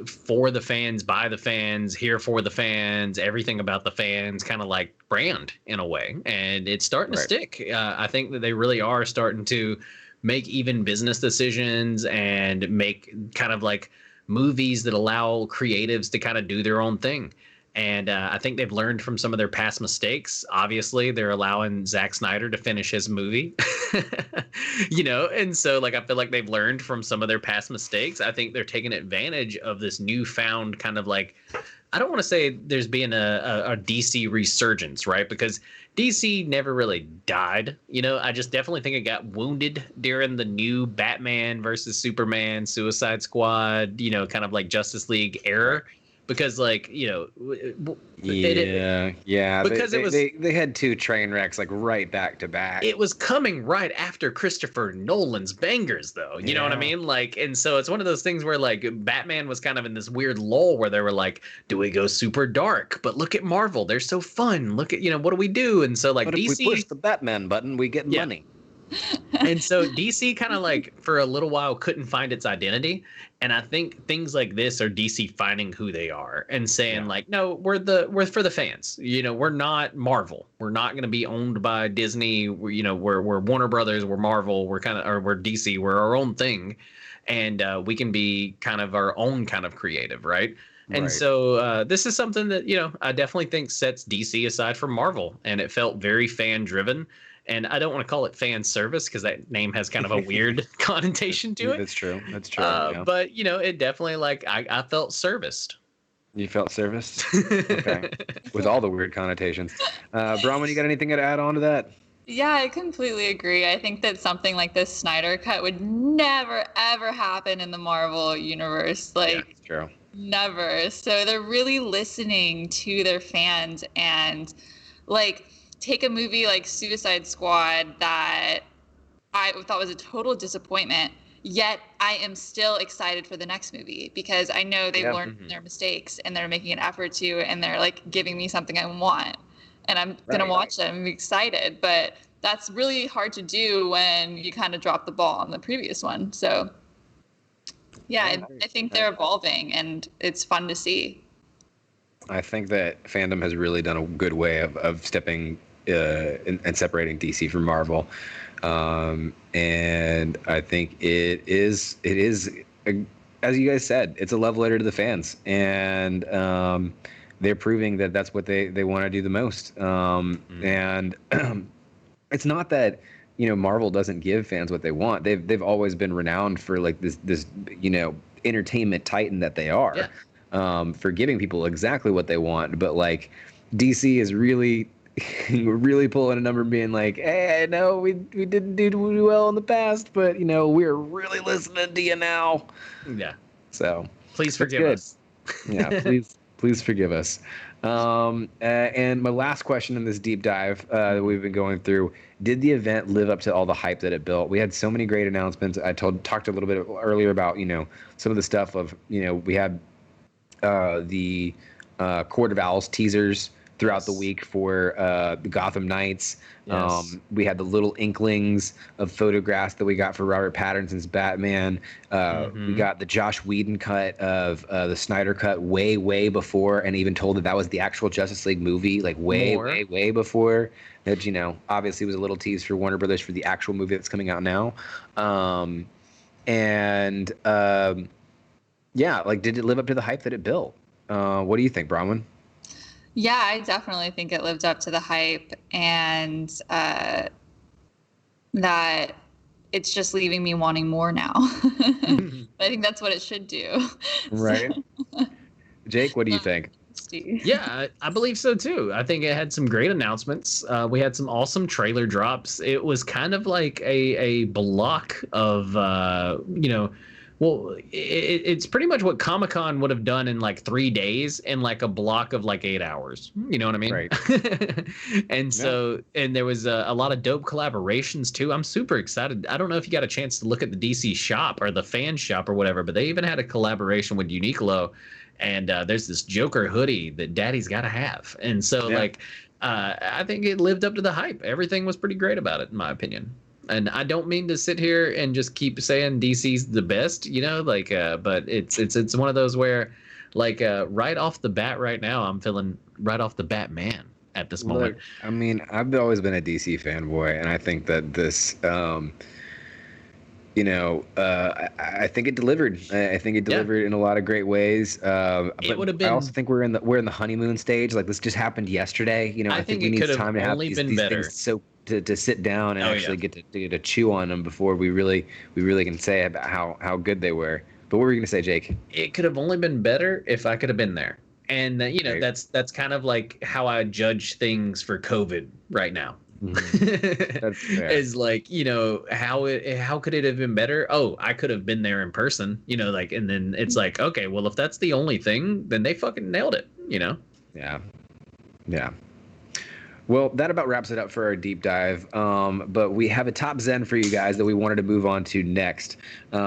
for the fans, by the fans, here for the fans, everything about the fans kind of like brand in a way. And it's starting to stick. I think that they really are starting to make even business decisions and make kind of like movies that allow creatives to kind of do their own thing. And I think they've learned from some of their past mistakes. Obviously, they're allowing Zack Snyder to finish his movie, and so I feel like they've learned from some of their past mistakes. I think they're taking advantage of this newfound kind of I don't want to say there's been a DC resurgence, right? Because DC never really died. I just definitely think it got wounded during the new Batman versus Superman, Suicide Squad, kind of like Justice League era. Because they had two train wrecks right back to back. It was coming right after Christopher Nolan's bangers, though. You know what I mean? And so it's one of those things where Batman was kind of in this weird lull where they were like, do we go super dark? But look at Marvel, they're so fun. Look at what do we do? And so but DC, if we push the Batman button, we get money. And so DC kind of for a little while couldn't find its identity. And I think things like this are DC finding who they are and saying no, we're for the fans. We're not Marvel. We're not going to be owned by Disney. We're Warner Brothers. We're Marvel. We're DC. We're our own thing. And we can be kind of our own kind of creative. Right. And so this is something that, I definitely think sets DC aside from Marvel. And it felt very fan driven. And I don't want to call it fan service because that name has kind of a weird connotation to it. That's true. But it definitely I felt serviced. You felt serviced? Okay. With all the weird connotations. Bronwyn, you got anything to add on to that? Yeah, I completely agree. I think that something like this Snyder Cut would never, ever happen in the Marvel universe. It's true. Never. So they're really listening to their fans and take a movie like Suicide Squad that I thought was a total disappointment, yet I am still excited for the next movie because I know they've learned from their mistakes and they're making an effort to, and they're giving me something I want. And I'm going to watch it. I'm excited. But that's really hard to do when you kind of drop the ball on the previous one. So, I think they're evolving and it's fun to see. I think that fandom has really done a good way of stepping and separating DC from Marvel, and I think it is as you guys said, it's a love letter to the fans, and they're proving that that's what they want to do the most. And it's not that Marvel doesn't give fans what they want. They've always been renowned for this entertainment titan that they are, for giving people exactly what they want. But DC is really pulling a number and being hey, I know we didn't do well in the past, but we're really listening to you now. Yeah. So please forgive us. Yeah, please forgive us. And my last question in this deep dive that we've been going through: did the event live up to all the hype that it built? We had so many great announcements. I talked a little bit earlier about some of the stuff of we had the Court of Owls teasers throughout the week for the Gotham Knights. We had the little inklings of photographs that we got for Robert Pattinson's Batman. We got the Joss Whedon cut of the Snyder cut way before, and even told that was the actual Justice League movie, way before. That obviously was a little tease for Warner Brothers for the actual movie that's coming out now. Did it live up to the hype that it built? What do you think, Bronwyn? Yeah, I definitely think it lived up to the hype, and that it's just leaving me wanting more now. I think that's what it should do. Right. Jake, what do you think? Yeah, I believe so too. I think it had some great announcements. We had some awesome trailer drops. It was kind of like a block of well, it's pretty much what Comic-Con would have done in like 3 days in like a block of like 8 hours. You know what I mean? Right. And so, and there was a lot of dope collaborations too. I'm super excited. I don't know if you got a chance to look at the DC shop or the fan shop or whatever, but they even had a collaboration with Uniqlo. And there's this Joker hoodie that Daddy's got to have. And so, I think it lived up to the hype. Everything was pretty great about it, in my opinion. And I don't mean to sit here and just keep saying DC's the best, but it's one of those where, right off the bat right now, I'm feeling right off the Batman at this moment. Look, I mean, I've always been a DC fanboy, and I think that this, I think it delivered. I think it delivered in a lot of great ways. It would have been. I also think we're in the honeymoon stage. Like, this just happened yesterday. I think we need time to have these things to sit down and actually get to chew on them before we really can say about how good they were. But what were you going to say, Jake? It could have only been better if I could have been there. And that's kind of like how I judge things for COVID right now. That's fair. Is like, how could it have been better? Oh, I could have been there in person, and then it's like, okay, well, if that's the only thing, then they fucking nailed it. Yeah. Well, that about wraps it up for our deep dive. But we have a top Zen for you guys that we wanted to move on to next. We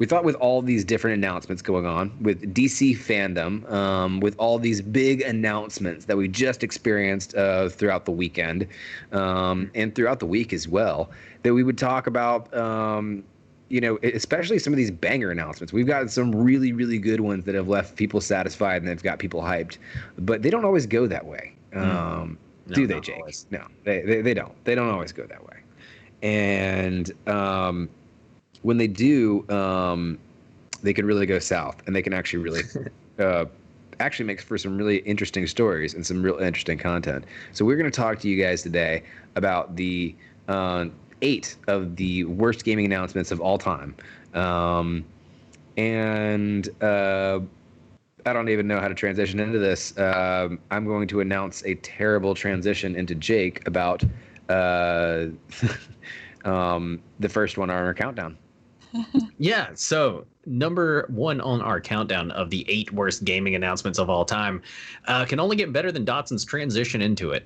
thought with all these different announcements going on, with DC fandom, with all these big announcements that we just experienced throughout the weekend, and throughout the week as well, that we would talk about especially some of these banger announcements. We've got some really, really good ones that have left people satisfied and they've got people hyped, but they don't always go that way. Do they, Jake? Always. No, they don't. They don't always go that way. And when they do, they can really go south, and they can actually really actually makes for some really interesting stories and some real interesting content. So we're going to talk to you guys today about the 8 of the worst gaming announcements of all time. I don't even know how to transition into this. I'm going to announce a terrible transition into Jake about the first one on our countdown. Yeah, so number 1 on our countdown of the 8 worst gaming announcements of all time can only get better than Dotson's transition into it.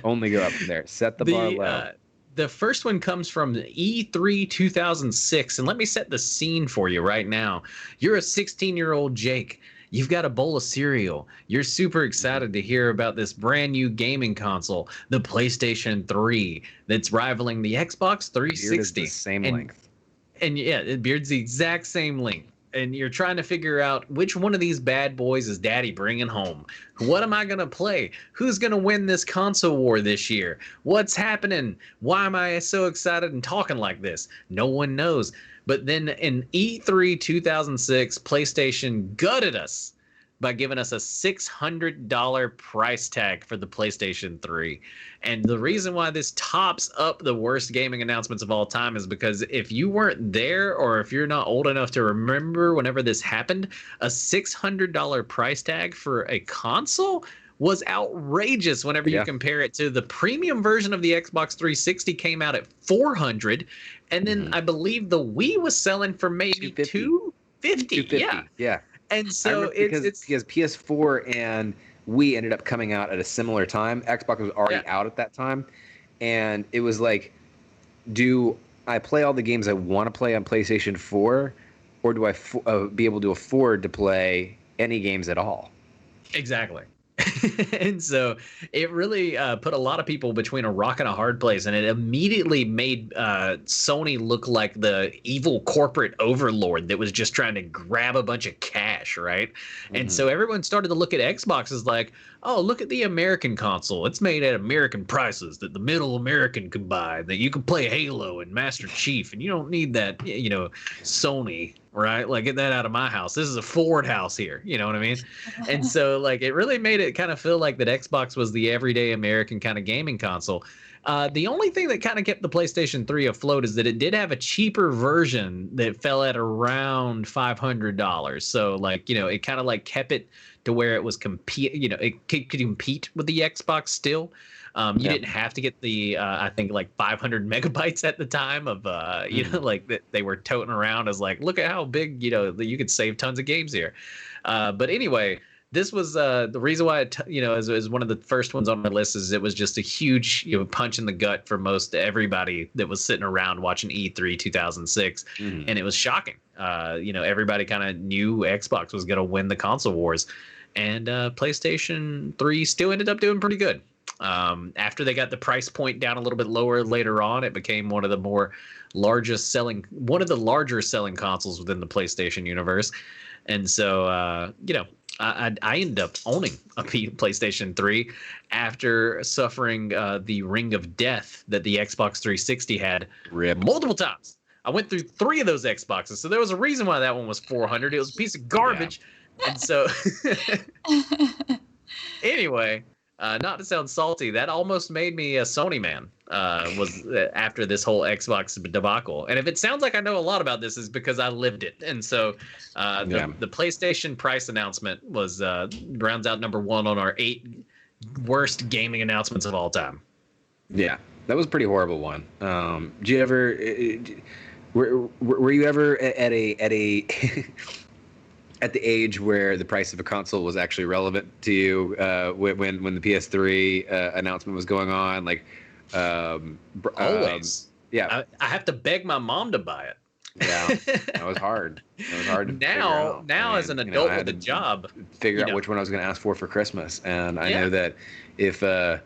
Only go up from there. Set the bar low. The first one comes from E3 2006, and let me set the scene for you right now. You're a 16-year-old Jake. You've got a bowl of cereal. You're super excited to hear about this brand new gaming console, the PlayStation 3, that's rivaling the Xbox 360. Beard is the same length. And yeah, the beard's the exact same length. And you're trying to figure out which one of these bad boys is Daddy bringing home. What am I going to play? Who's going to win this console war this year? What's happening? Why am I so excited and talking like this? No one knows. But then in E3 2006, PlayStation gutted us by giving us a $600 price tag for the PlayStation 3. And the reason why this tops up the worst gaming announcements of all time is because if you weren't there, or if you're not old enough to remember whenever this happened, a $600 price tag for a console was outrageous whenever you compare it to the premium version of the Xbox 360 came out at $400, and then I believe the Wii was selling for maybe $250. Yeah. And so it's because PS4 and Wii ended up coming out at a similar time. Xbox was already out at that time, and it was like, do I play all the games I want to play on PlayStation 4, or do I be able to afford to play any games at all? Exactly. And so it really put a lot of people between a rock and a hard place, and it immediately made Sony look like the evil corporate overlord that was just trying to grab a bunch of cash, right? And so everyone started to look at Xbox as like, oh, look at the American console. It's made at American prices that the middle American can buy, that you can play Halo and Master Chief, and you don't need that, Sony, right? Like, get that out of my house. This is a Ford house here. You know what I mean? And so, like, it really made it kind of feel like that Xbox was the everyday American kind of gaming console. The only thing that kind of kept the PlayStation 3 afloat is that it did have a cheaper version that fell at around $500. So, like, it kind of like kept it to where it was it could compete with the Xbox still. You didn't have to get the I think like 500 megabytes at the time of like that they were toting around as like, look at how big, that you could save tons of games here. But anyway, this was the reason why is one of the first ones on my list. Is it was just a huge punch in the gut for most everybody that was sitting around watching E3 2006, and it was shocking. Everybody kind of knew Xbox was going to win the console wars, and PlayStation 3 still ended up doing pretty good. After they got the price point down a little bit lower later on, it became one of the larger selling consoles within the PlayStation universe. And so, I ended up owning a PlayStation 3 after suffering the ring of death that the Xbox 360 had multiple times. I went through 3 of those Xboxes, so there was a reason why that one was $400. It was a piece of garbage. Yeah. And so, anyway, not to sound salty, that almost made me a Sony man. Was after this whole Xbox debacle. And if it sounds like I know a lot about this, is because I lived it. And so the PlayStation price announcement was rounds out number 1 on our 8 worst gaming announcements of all time. Yeah, that was a pretty horrible one. Did you ever were you ever at a at the age where the price of a console was actually relevant to you, when the PS3 announcement was going on? Like, always. Yeah. I have to beg my mom to buy it. Yeah, that was hard. It was hard to figure out. Now, as an adult with a job, figure out which one I was going to ask for Christmas, and I know that if I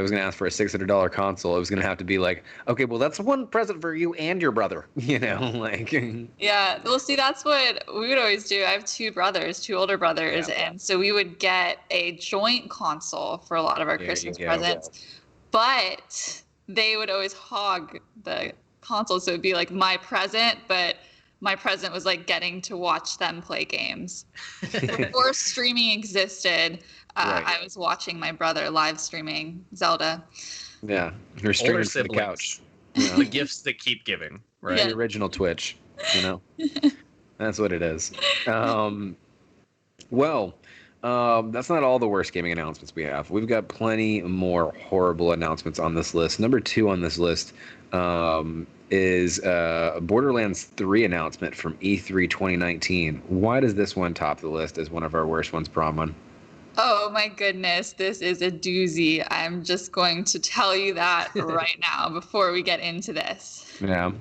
was going to ask for a $600 console, it was going to have to be like, okay, well, that's one present for you and your brother, like. Yeah, well, see, that's what we would always do. I have 2 older brothers, and so we would get a joint console for a lot of our Christmas presents, but they would always hog the console, so it'd be like my present, but my present was like getting to watch them play games. Before streaming existed, I was watching my brother live streaming Zelda. Yeah, you're streaming from the couch. The gifts that keep giving, right? The original Twitch, That's what it is. That's not all the worst gaming announcements we have. We've got plenty more horrible announcements on this list. Number 2 on this list is a Borderlands 3 announcement from E3 2019. Why does this one top the list as one of our worst ones, Bronwyn? Oh my goodness, this is a doozy. I'm just going to tell you that right now before we get into this. Yeah.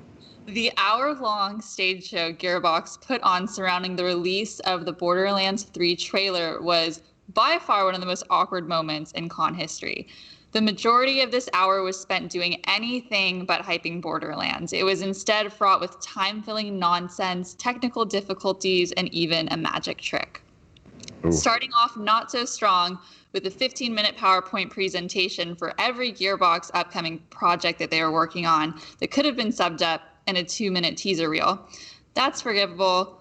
The hour-long stage show Gearbox put on surrounding the release of the Borderlands 3 trailer was by far one of the most awkward moments in con history. The majority of this hour was spent doing anything but hyping Borderlands. It was instead fraught with time-filling nonsense, technical difficulties, and even a magic trick. Ooh. Starting off not so strong with a 15-minute PowerPoint presentation for every Gearbox upcoming project that they were working on that could have been subbed up in a 2-minute teaser reel. That's forgivable.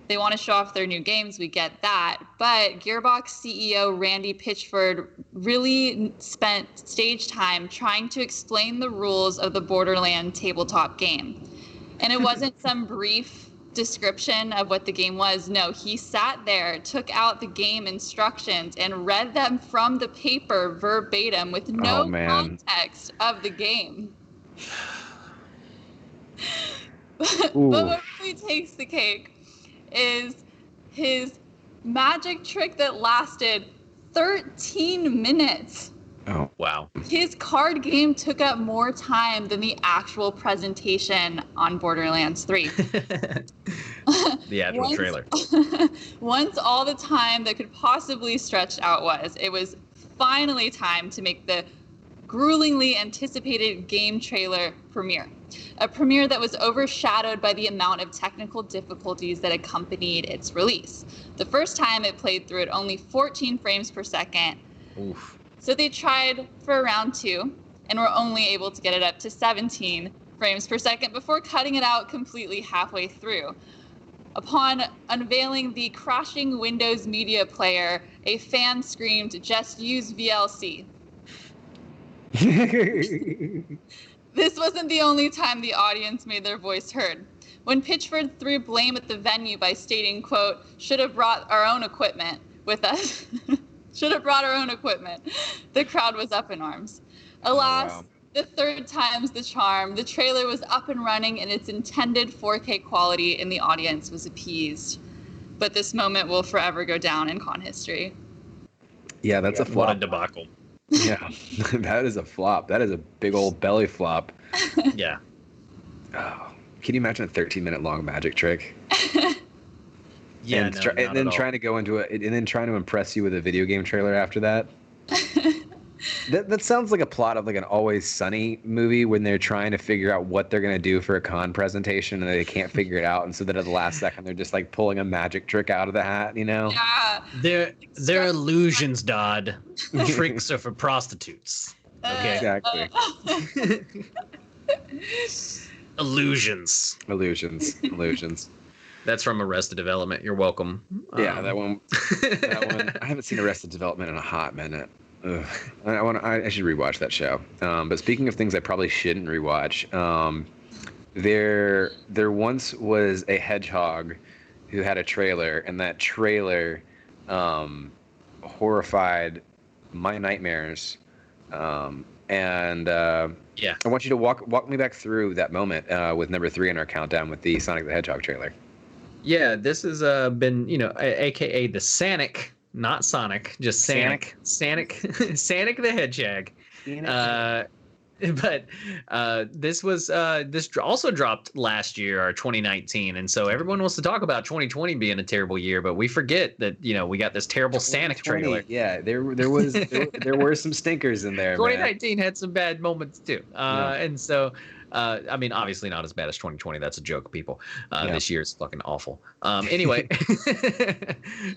They want to show off their new games, we get that. But Gearbox CEO Randy Pitchford really spent stage time trying to explain the rules of the Borderlands tabletop game. And it wasn't some brief description of what the game was. No, he sat there, took out the game instructions, and read them from the paper verbatim with no context of the game. But what really takes the cake is his magic trick that lasted 13 minutes. Oh, wow. His card game took up more time than the actual presentation on Borderlands 3. The actual trailer. Once all the time that could possibly stretch out it was finally time to make the gruelingly anticipated game trailer premiere. A premiere that was overshadowed by the amount of technical difficulties that accompanied its release. The first time it played through at only 14 frames per second, Oof. So they tried for round 2 and were only able to get it up to 17 frames per second before cutting it out completely halfway through. Upon unveiling the crashing Windows Media Player, a fan screamed, "Just use VLC." This wasn't the only time the audience made their voice heard. When Pitchford threw blame at the venue by stating, quote, "Should have brought our own equipment with us." Should have brought our own equipment. The crowd was up in arms. Alas, wow. the third time's the charm. The trailer was up and running in its intended 4K quality, and the audience was appeased. But this moment will forever go down in con history. Yeah, that's a What flop. a debacle. Yeah, that is a flop. That is a big old belly flop. Yeah. Oh, can you imagine a 13-minute long magic trick? Yeah, and, no, and then trying to go into it, and then trying to impress you with a video game trailer after that. That sounds like a plot of like an Always Sunny movie when they're trying to figure out what they're gonna do for a con presentation and they can't figure it out, and so that at the last second they're just like pulling a magic trick out of the hat, you know? Yeah. They're illusions, Dodd. Tricks are for prostitutes. Okay. Exactly. Illusions. Illusions. That's from Arrested Development. You're welcome. Yeah, that one. I haven't seen Arrested Development in a hot minute. Ugh. I should rewatch that show. But speaking of things I probably shouldn't rewatch, there once was a hedgehog who had a trailer, and that trailer horrified my nightmares. Yeah. I want you to walk me back through that moment with number 3 in our countdown with the Sonic the Hedgehog trailer. Yeah, this has been, AKA the Sanic, not Sonic, just Sanic. Sanic the Hedgehog. But this was this also dropped last year, or 2019, and so everyone wants to talk about 2020 being a terrible year, but we forget that we got this terrible Sanic trailer. Yeah, there were some stinkers in there. 2019 had some bad moments too, Yeah. and so. I mean, obviously not as bad as 2020. That's a joke, people. This year's fucking awful. Anyway,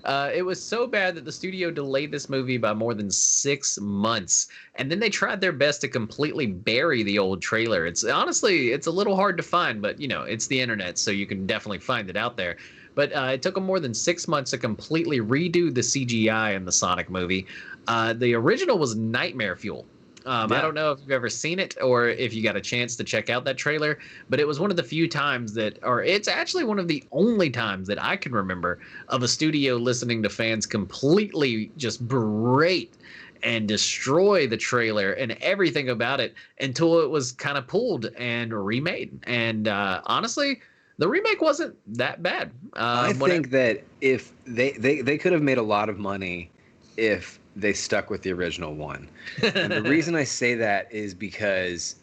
it was so bad that the studio delayed this movie by more than 6 months. And then they tried their best to completely bury the old trailer. It's honestly a little hard to find, but it's the internet, so you can definitely find it out there. But it took them more than 6 months to completely redo the CGI in the Sonic movie. The original was nightmare fuel. I don't know if you've ever seen it or if you got a chance to check out that trailer, but it was one of the few times it's actually one of the only times that I can remember of a studio listening to fans completely just berate and destroy the trailer and everything about it until it was kind of pulled and remade. And honestly, the remake wasn't that bad. I think that if they could have made a lot of money if they stuck with the original one. And the reason I say that is because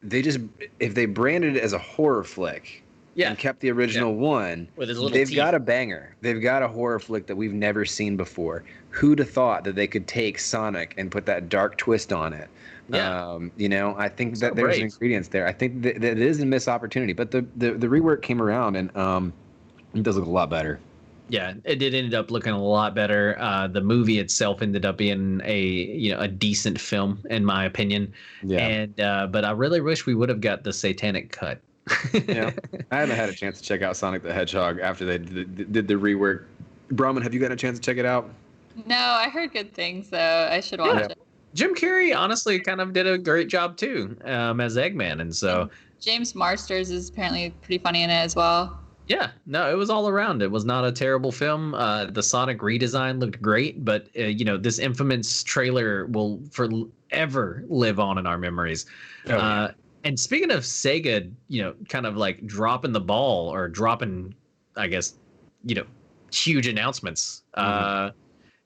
if they branded it as a horror flick and kept the original one, they've got a banger. They've got a horror flick that we've never seen before. Who'd have thought that they could take Sonic and put that dark twist on it? Yeah. I think that there's ingredients there. I think that it is a missed opportunity, but the rework came around and it does look a lot better. Yeah, it did end up looking a lot better. The movie itself ended up being a decent film, in my opinion. Yeah. And but I really wish we would have got the satanic cut. Yeah, I haven't had a chance to check out Sonic the Hedgehog after they did the rework. Brahman, have you gotten a chance to check it out? No, I heard good things, so I should watch it. Jim Carrey honestly kind of did a great job too as Eggman, and so James Marsters is apparently pretty funny in it as well. Yeah, no, it was all around. It was not a terrible film. The Sonic redesign looked great, but this infamous trailer will forever live on in our memories. And speaking of Sega, kind of like dropping the ball or dropping, I guess, huge announcements.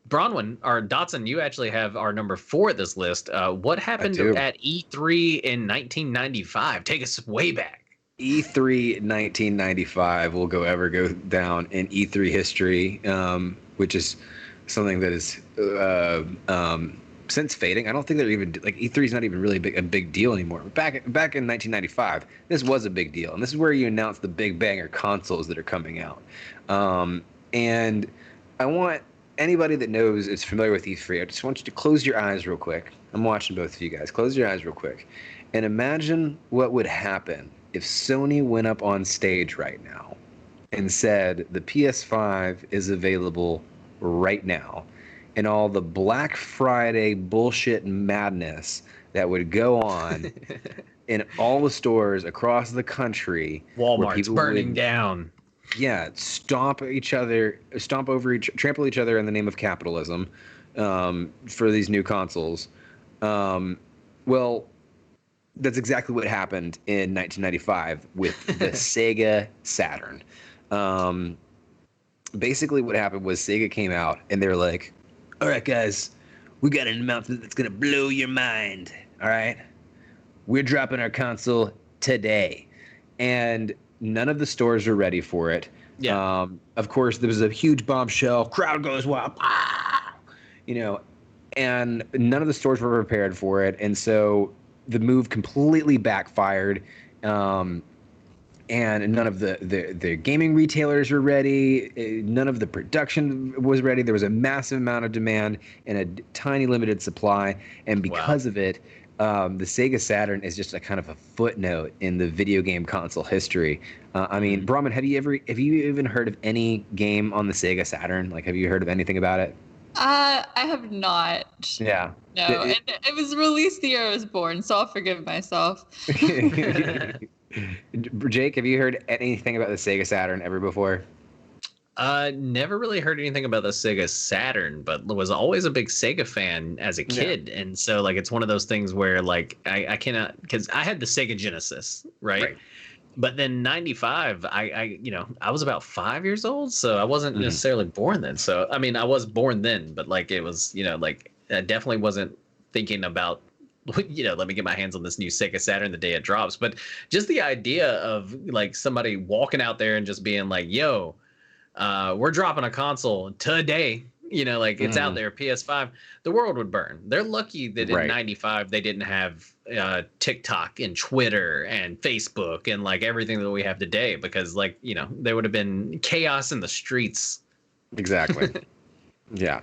Bronwyn or Dotson, you actually have our number 4 at this list. What happened at E3 in 1995? Take us way back. E3 1995 will go down in E3 history, which is something that is since fading. I don't think they're even like E3 is not even really a big deal anymore. But back in 1995, this was a big deal, and this is where you announce the big banger consoles that are coming out. And anybody that knows is familiar with E3, I just want you to close your eyes real quick. I'm watching both of you guys. Close your eyes real quick. And imagine what would happen if Sony went up on stage right now and said the PS5 is available right now, and all the Black Friday bullshit madness that would go on in all the stores across the country. Walmart's burning down. Yeah, trample each other in the name of capitalism for these new consoles. Well, that's exactly what happened in 1995 with the Sega Saturn. Basically what happened was Sega came out and they're like, all right, guys, we got an announcement that's going to blow your mind. All right. We're dropping our console today. And none of the stores are ready for it. Yeah. Of course, there was a huge bombshell. Crowd goes wild. Ah! And none of the stores were prepared for it. And so the move completely backfired. And none of the gaming retailers were ready. None of the production was ready. There was a massive amount of demand and a tiny limited supply. And because of it, the Sega Saturn is just a kind of a footnote in the video game console history. I mean, Brahman, have you even heard of any game on the Sega Saturn? Like, have you heard of anything about it? I have not. Yeah. No, it was released the year I was born, so I'll forgive myself. Jake, have you heard anything about the Sega Saturn ever before? Never really heard anything about the Sega Saturn, but was always a big Sega fan as a kid. Yeah. And so like, it's one of those things where like, I cannot, cause I had the Sega Genesis, right? But then 95, I was about 5 years old. So I wasn't necessarily born then. So, I mean, I was born then, but like, it was, like I definitely wasn't thinking about, let me get my hands on this new Sega Saturn the day it drops. But just the idea of like somebody walking out there and just being like, yo, we're dropping a console today, like it's out there, PS5, the world would burn. They're lucky that in 95 they didn't have TikTok and Twitter and Facebook and like everything that we have today, because like, there would have been chaos in the streets. Exactly. Yeah.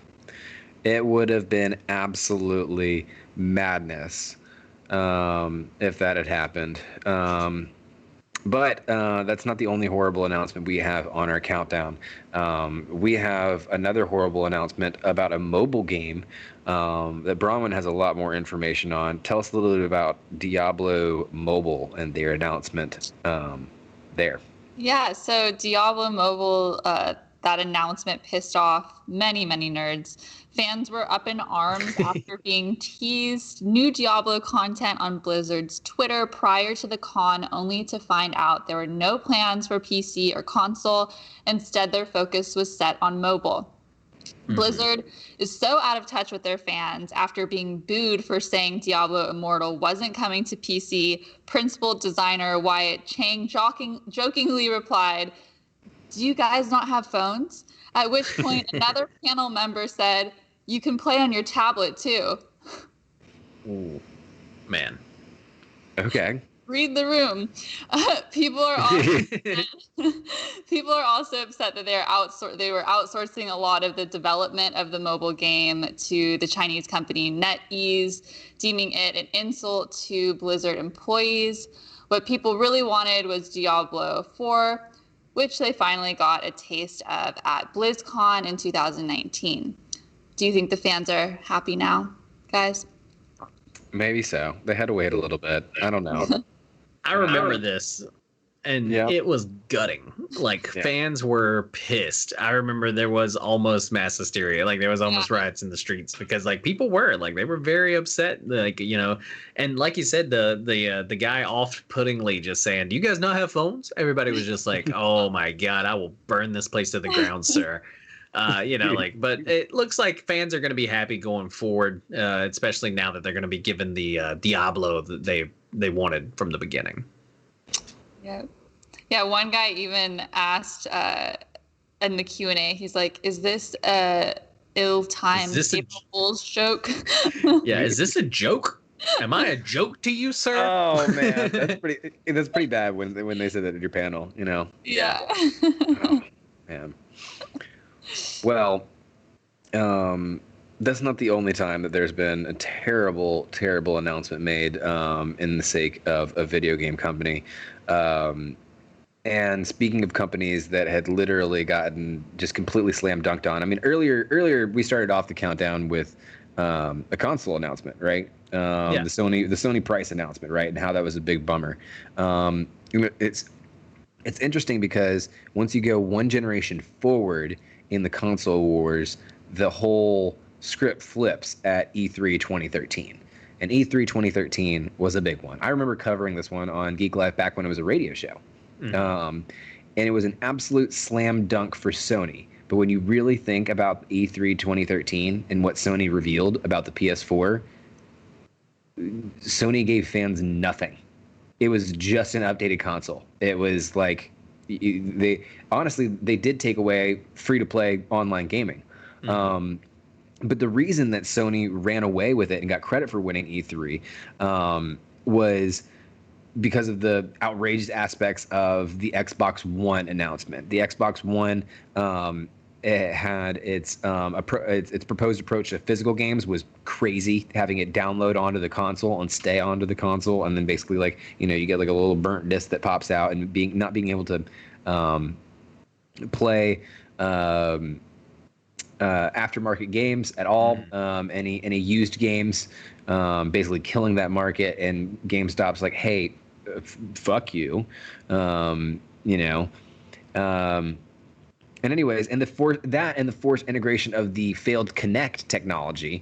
It would have been absolutely madness if that had happened. But that's not the only horrible announcement we have on our countdown. We have another horrible announcement about a mobile game that Bronwyn has a lot more information on. Tell us a little bit about Diablo Mobile and their announcement there. Yeah, so Diablo Mobile, that announcement pissed off many, many nerds. Fans were up in arms after being teased new Diablo content on Blizzard's Twitter prior to the con, only to find out there were no plans for PC or console. Instead, their focus was set on mobile. Blizzard is so out of touch with their fans after being booed for saying Diablo Immortal wasn't coming to PC. Principal designer Wyatt Chang jokingly replied, "Do you guys not have phones?" At which point another panel member said, "You can play on your tablet too." Ooh, man. Okay. Read the room. People are also upset that they were outsourcing a lot of the development of the mobile game to the Chinese company NetEase, deeming it an insult to Blizzard employees. What people really wanted was Diablo 4, which they finally got a taste of at BlizzCon in 2019. Do you think the fans are happy now, guys? Maybe so. They had to wait a little bit. I don't know. I remember this, and it was gutting. Like, fans were pissed. I remember there was almost mass hysteria. Like, there was almost riots in the streets because, like, people were like, they were very upset. Like, and like you said, the guy off-puttingly just saying, "Do you guys not have phones?" Everybody was just like, "Oh my God, I will burn this place to the ground, sir." But it looks like fans are going to be happy going forward, especially now that they're going to be given the Diablo that they wanted from the beginning. Yeah. One guy even asked in the Q&A, he's like, "Is this a ill-timed April Fool's joke?" Yeah, is this a joke? Am I a joke to you, sir? Oh man, that's pretty bad when they said that at your panel, Yeah. Oh, man. Well, That's not the only time that there's been a terrible, terrible announcement made in the sake of a video game company. And speaking of companies that had literally gotten just completely slam dunked on, I mean, earlier we started off the countdown with a console announcement, right? Yeah. The Sony price announcement, right, and how that was a big bummer. It's interesting because once you go one generation forward in the console wars, the whole script flips at E3 2013. And E3 2013 was a big one. I remember covering this one on Geeklife back when it was a radio show. And it was an absolute slam dunk for Sony. But when you really think about E3 2013 and what Sony revealed about the PS4, Sony gave fans nothing. It was just an updated console. It was like they did take away free to play online gaming. But the reason that Sony ran away with it and got credit for winning E3 was because of the outrageous aspects of the Xbox One announcement. The Xbox One it had its proposed approach to physical games was crazy, having it download onto the console and stay onto the console, and then basically you get like a little burnt disc that pops out, and not being able to play aftermarket games at all, any used games, basically killing that market. And GameStop's like, hey, fuck you, and anyways, and the forced integration of the failed Kinect technology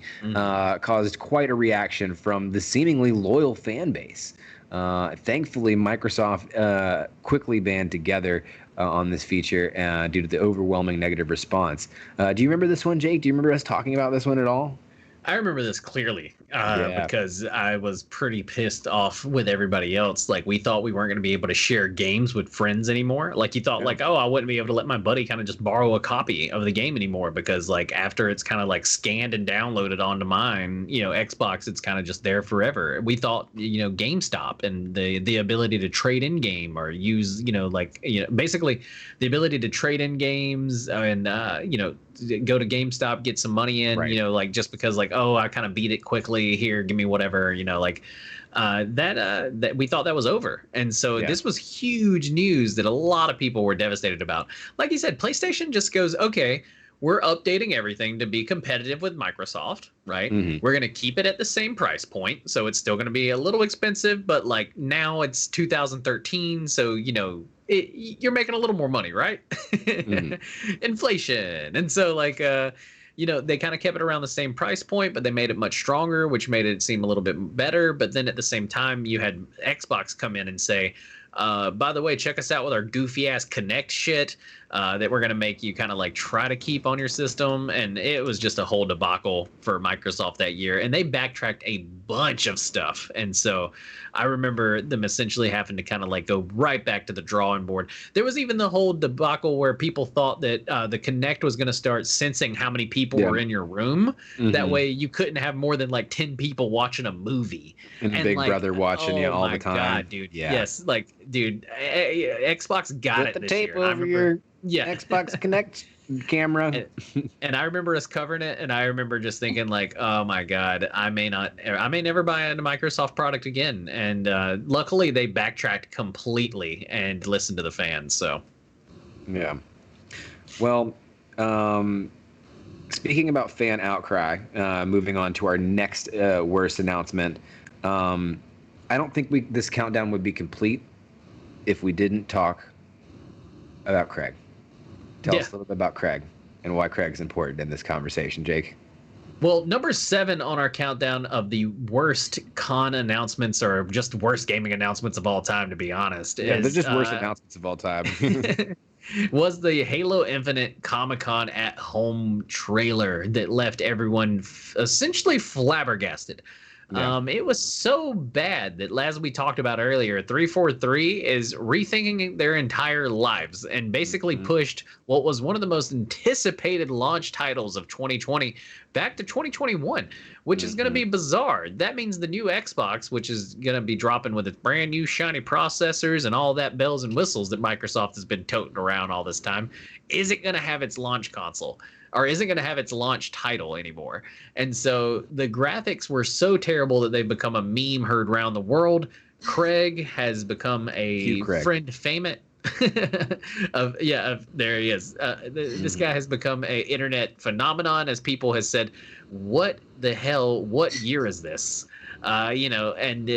caused quite a reaction from the seemingly loyal fan base. Thankfully, Microsoft quickly band together on this feature due to the overwhelming negative response. Do you remember this one, Jake? Do you remember us talking about this one at all? I remember this clearly because I was pretty pissed off with everybody else. Like, we thought we weren't going to be able to share games with friends anymore. Like, you thought like, oh, I wouldn't be able to let my buddy kind of just borrow a copy of the game anymore, because like after it's kind of like scanned and downloaded onto mine, Xbox, it's kind of just there forever. We thought, GameStop and the ability to trade in game or use, basically the ability to trade in games and, go to GameStop, get some money in, right. just because like, oh, I kind of beat it quickly here, give me whatever, that we thought that was over. And so this was huge news that a lot of people were devastated about. Like you said, PlayStation just goes, okay, we're updating everything to be competitive with Microsoft, right? We're going to keep it at the same price point. So it's still going to be a little expensive, but like now it's 2013. So, you're making a little more money, right? Inflation. And so like, they kind of kept it around the same price point, but they made it much stronger, which made it seem a little bit better. But then at the same time, you had Xbox come in and say, by the way, check us out with our goofy ass Kinect shit that we're going to make you kind of like try to keep on your system. And it was just a whole debacle for Microsoft that year. And they backtracked a bunch of stuff. And so I remember them essentially having to kind of like go right back to the drawing board. There was even the whole debacle where people thought that the Kinect was going to start sensing how many people were in your room. That way you couldn't have more than like 10 people watching a movie. And Big Brother watching you all the time. Oh my God, dude. Yeah. Yes. Like, dude, Xbox got Put it the tape over your Xbox Kinect camera. And I remember us covering it, and I remember just thinking like, oh my God, I may never buy a Microsoft product again. And luckily they backtracked completely and listened to the fans. So yeah. Well, speaking about fan outcry, moving on to our next worst announcement. I don't think this countdown would be complete if we didn't talk about Craig. Tell us a little bit about Craig and why Craig's important in this conversation, Jake. Well, number 7 on our countdown of the worst con announcements, or just worst gaming announcements of all time, to be honest. Yeah, they're just worst announcements of all time. Was the Halo Infinite Comic-Con at home trailer that left everyone essentially flabbergasted. Yeah. It was so bad that, as we talked about earlier, 343 is rethinking their entire lives and basically pushed what was one of the most anticipated launch titles of 2020 back to 2021, which is going to be bizarre. That means the new Xbox, which is going to be dropping with its brand new shiny processors and all that bells and whistles that Microsoft has been toting around all this time, isn't going to have its launch console. or isn't going to have its launch title anymore. And so the graphics were so terrible that they've become a meme heard around the world. Craig has become a friend favorite. There he is. This guy has become a internet phenomenon, as people has said, what the hell, what year is this? And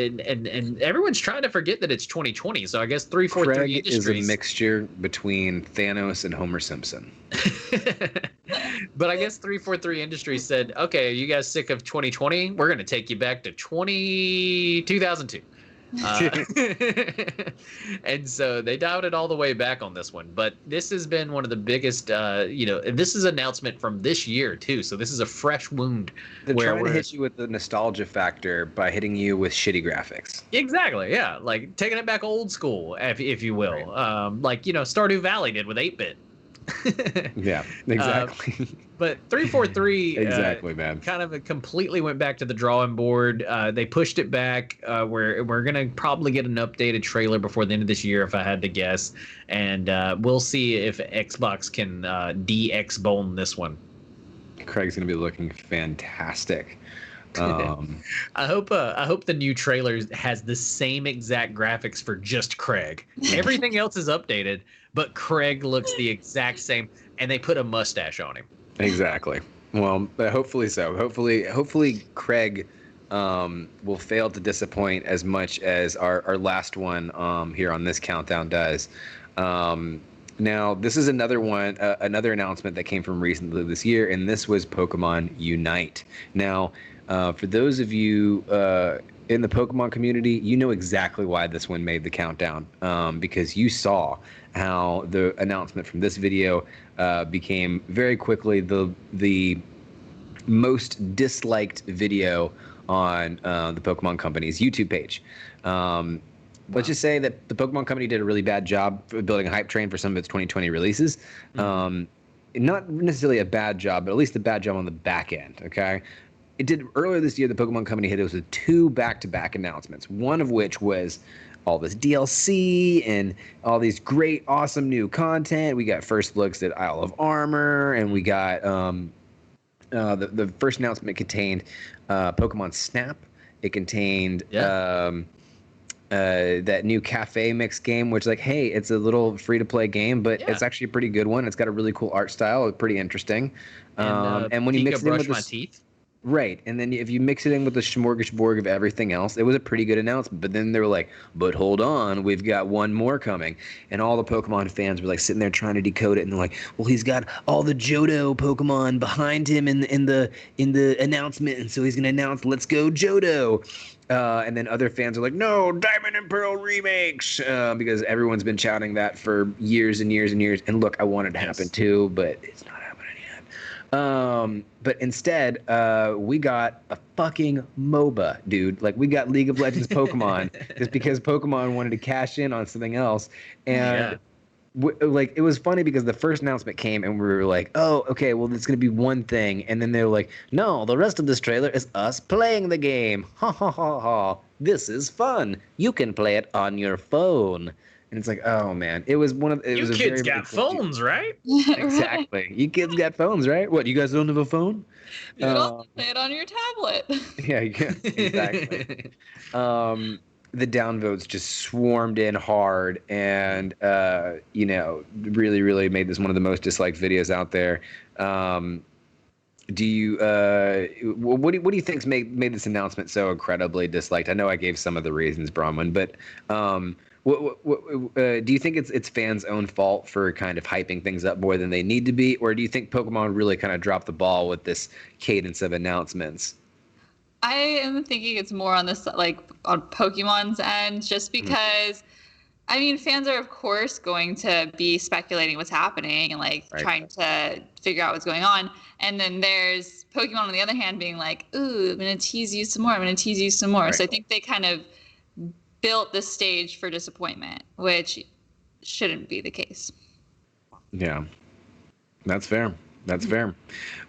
everyone's trying to forget that it's 2020. So I guess 343 Craig Industries is a mixture between Thanos and Homer Simpson. But I guess 343 Industries said, okay, are you guys sick of 2020? We're going to take you back to 2002. And so they dialed it all the way back on this one. But this has been one of the biggest, this is an announcement from this year too. So this is a fresh wound. They're trying to hit you with the nostalgia factor by hitting you with shitty graphics. Exactly, yeah, like taking it back old school, if you will, like Stardew Valley did with 8-bit. Yeah, exactly. But 343 exactly, man, kind of completely went back to the drawing board. They pushed it back. We're gonna probably get an updated trailer before the end of this year, if I had to guess, and we'll see if Xbox can de-X-bone this one. Craig's gonna be looking fantastic. I hope the new trailer has the same exact graphics for just Craig. Everything else is updated, but Craig looks the exact same, and they put a mustache on him. Exactly. Well, hopefully so. Hopefully Craig will fail to disappoint as much as our last one here on this countdown does. Now, this is another one, another announcement that came from recently this year, and this was Pokemon Unite. Now, for those of you in the Pokemon community, you know exactly why this one made the countdown, because you saw how the announcement from this video became very quickly the most disliked video on the Pokemon Company's YouTube page. Let's just say that the Pokemon Company did a really bad job for building a hype train for some of its 2020 releases. Not necessarily a bad job, but at least a bad job on the back end, okay? It did earlier this year, the Pokemon Company hit us with 2 back-to-back announcements, one of which was all this DLC and all these great, awesome new content. We got first looks at Isle of Armor, and we got the first announcement contained Pokemon Snap. It contained that new cafe mix game, which hey, it's a little free-to-play game, but it's actually a pretty good one. It's got a really cool art style. It's pretty interesting. And when you mix it in with my teeth. Right, and then if you mix it in with the smorgasbord of everything else, it was a pretty good announcement. But then they were like, but hold on, we've got one more coming. And all the Pokemon fans were sitting there trying to decode it, and they're like, well, he's got all the Johto Pokemon behind him in the announcement, and so he's going to announce, let's go Johto. And then other fans are like, no, Diamond and Pearl remakes, because everyone's been shouting that for years and years and years. And look, I want it to happen too, but it's not happening yet. But instead, we got a fucking MOBA, dude. We got League of Legends Pokemon just because Pokemon wanted to cash in on something else. And it was funny because the first announcement came and we were like, oh, okay, well, it's going to be one thing. And then they were like, no, the rest of this trailer is us playing the game. Ha ha ha ha. This is fun. You can play it on your phone. And it's oh man, it was one of it. You was kids got phones, right? Exactly. You kids got phones, right? What? You guys don't have a phone? You can also play it on your tablet. Yeah, exactly. The downvotes just swarmed in hard, and really, really made this one of the most disliked videos out there. Do you what do you think's made this announcement so incredibly disliked? I know I gave some of the reasons, Bronwyn, but do you think it's fans' own fault for kind of hyping things up more than they need to be, or do you think Pokemon really kind of dropped the ball with this cadence of announcements? I am thinking it's more on this on Pokemon's end, just because I mean, fans are of course going to be speculating what's happening and trying to figure out what's going on. And then there's Pokemon on the other hand being ooh, I'm going to tease you some more. I'm going to tease you some more. Right. So I think they kind of built the stage for disappointment, which shouldn't be the case. Yeah, that's fair. That's fair.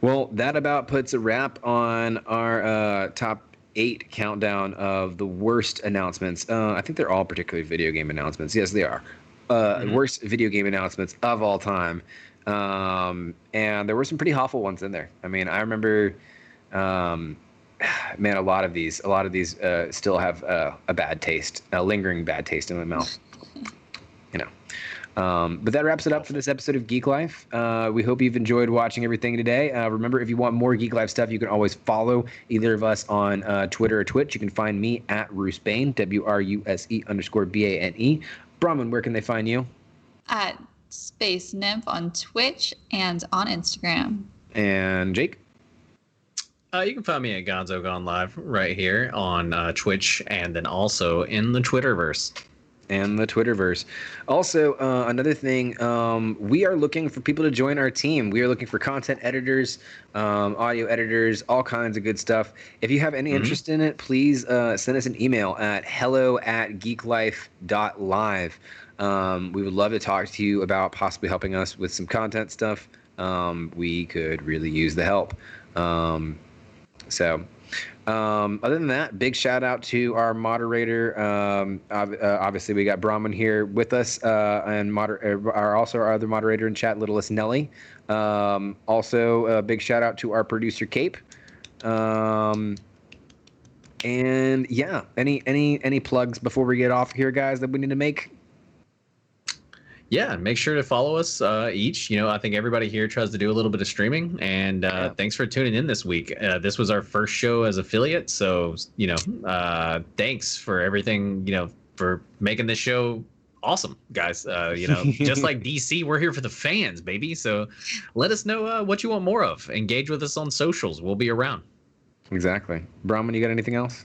Well, that about puts a wrap on our top 8 countdown of the worst announcements. I think they're all particularly video game announcements. Yes, they are. Worst video game announcements of all time. And there were some pretty awful ones in there. I mean, I remember, man, a lot of these still have a bad taste, a lingering bad taste in my mouth. You know. But that wraps it up for this episode of Geek Life. We hope you've enjoyed watching everything today. Remember, if you want more Geek Life stuff, you can always follow either of us on Twitter or Twitch. You can find me at Rusebane, WRUSE_BANE. Brahman, where can they find you? At Space Nymph on Twitch and on Instagram. And Jake? You can find me at Gonzo Gone Live right here on Twitch and then also in the Twitterverse. And the Twitterverse. Also, another thing, we are looking for people to join our team. We are looking for content editors, audio editors, all kinds of good stuff. If you have any interest in it, please send us an email at hello@geeklife.live. We would love to talk to you about possibly helping us with some content stuff. We could really use the help. Other than that, big shout out to our moderator. Obviously, we got Brahman here with us, and our other moderator in chat, Littlest Nelly. Also, a big shout out to our producer Cape. And yeah, any plugs before we get off here, guys, that we need to make? Yeah, make sure to follow us each. I think everybody here tries to do a little bit of streaming, and thanks for tuning in this week. This was our first show as affiliate, so thanks for everything. For making this show awesome, guys. Just like DC, we're here for the fans, baby. So let us know what you want more of. Engage with us on socials. We'll be around. Exactly. Brahman, you got anything else?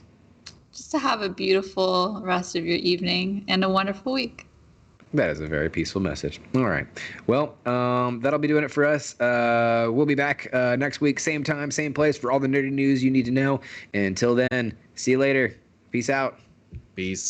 Just to have a beautiful rest of your evening and a wonderful week. That is a very peaceful message. All right. Well, that'll be doing it for us. We'll be back next week, same time, same place for all the nerdy news you need to know. Until then, see you later. Peace out. Peace.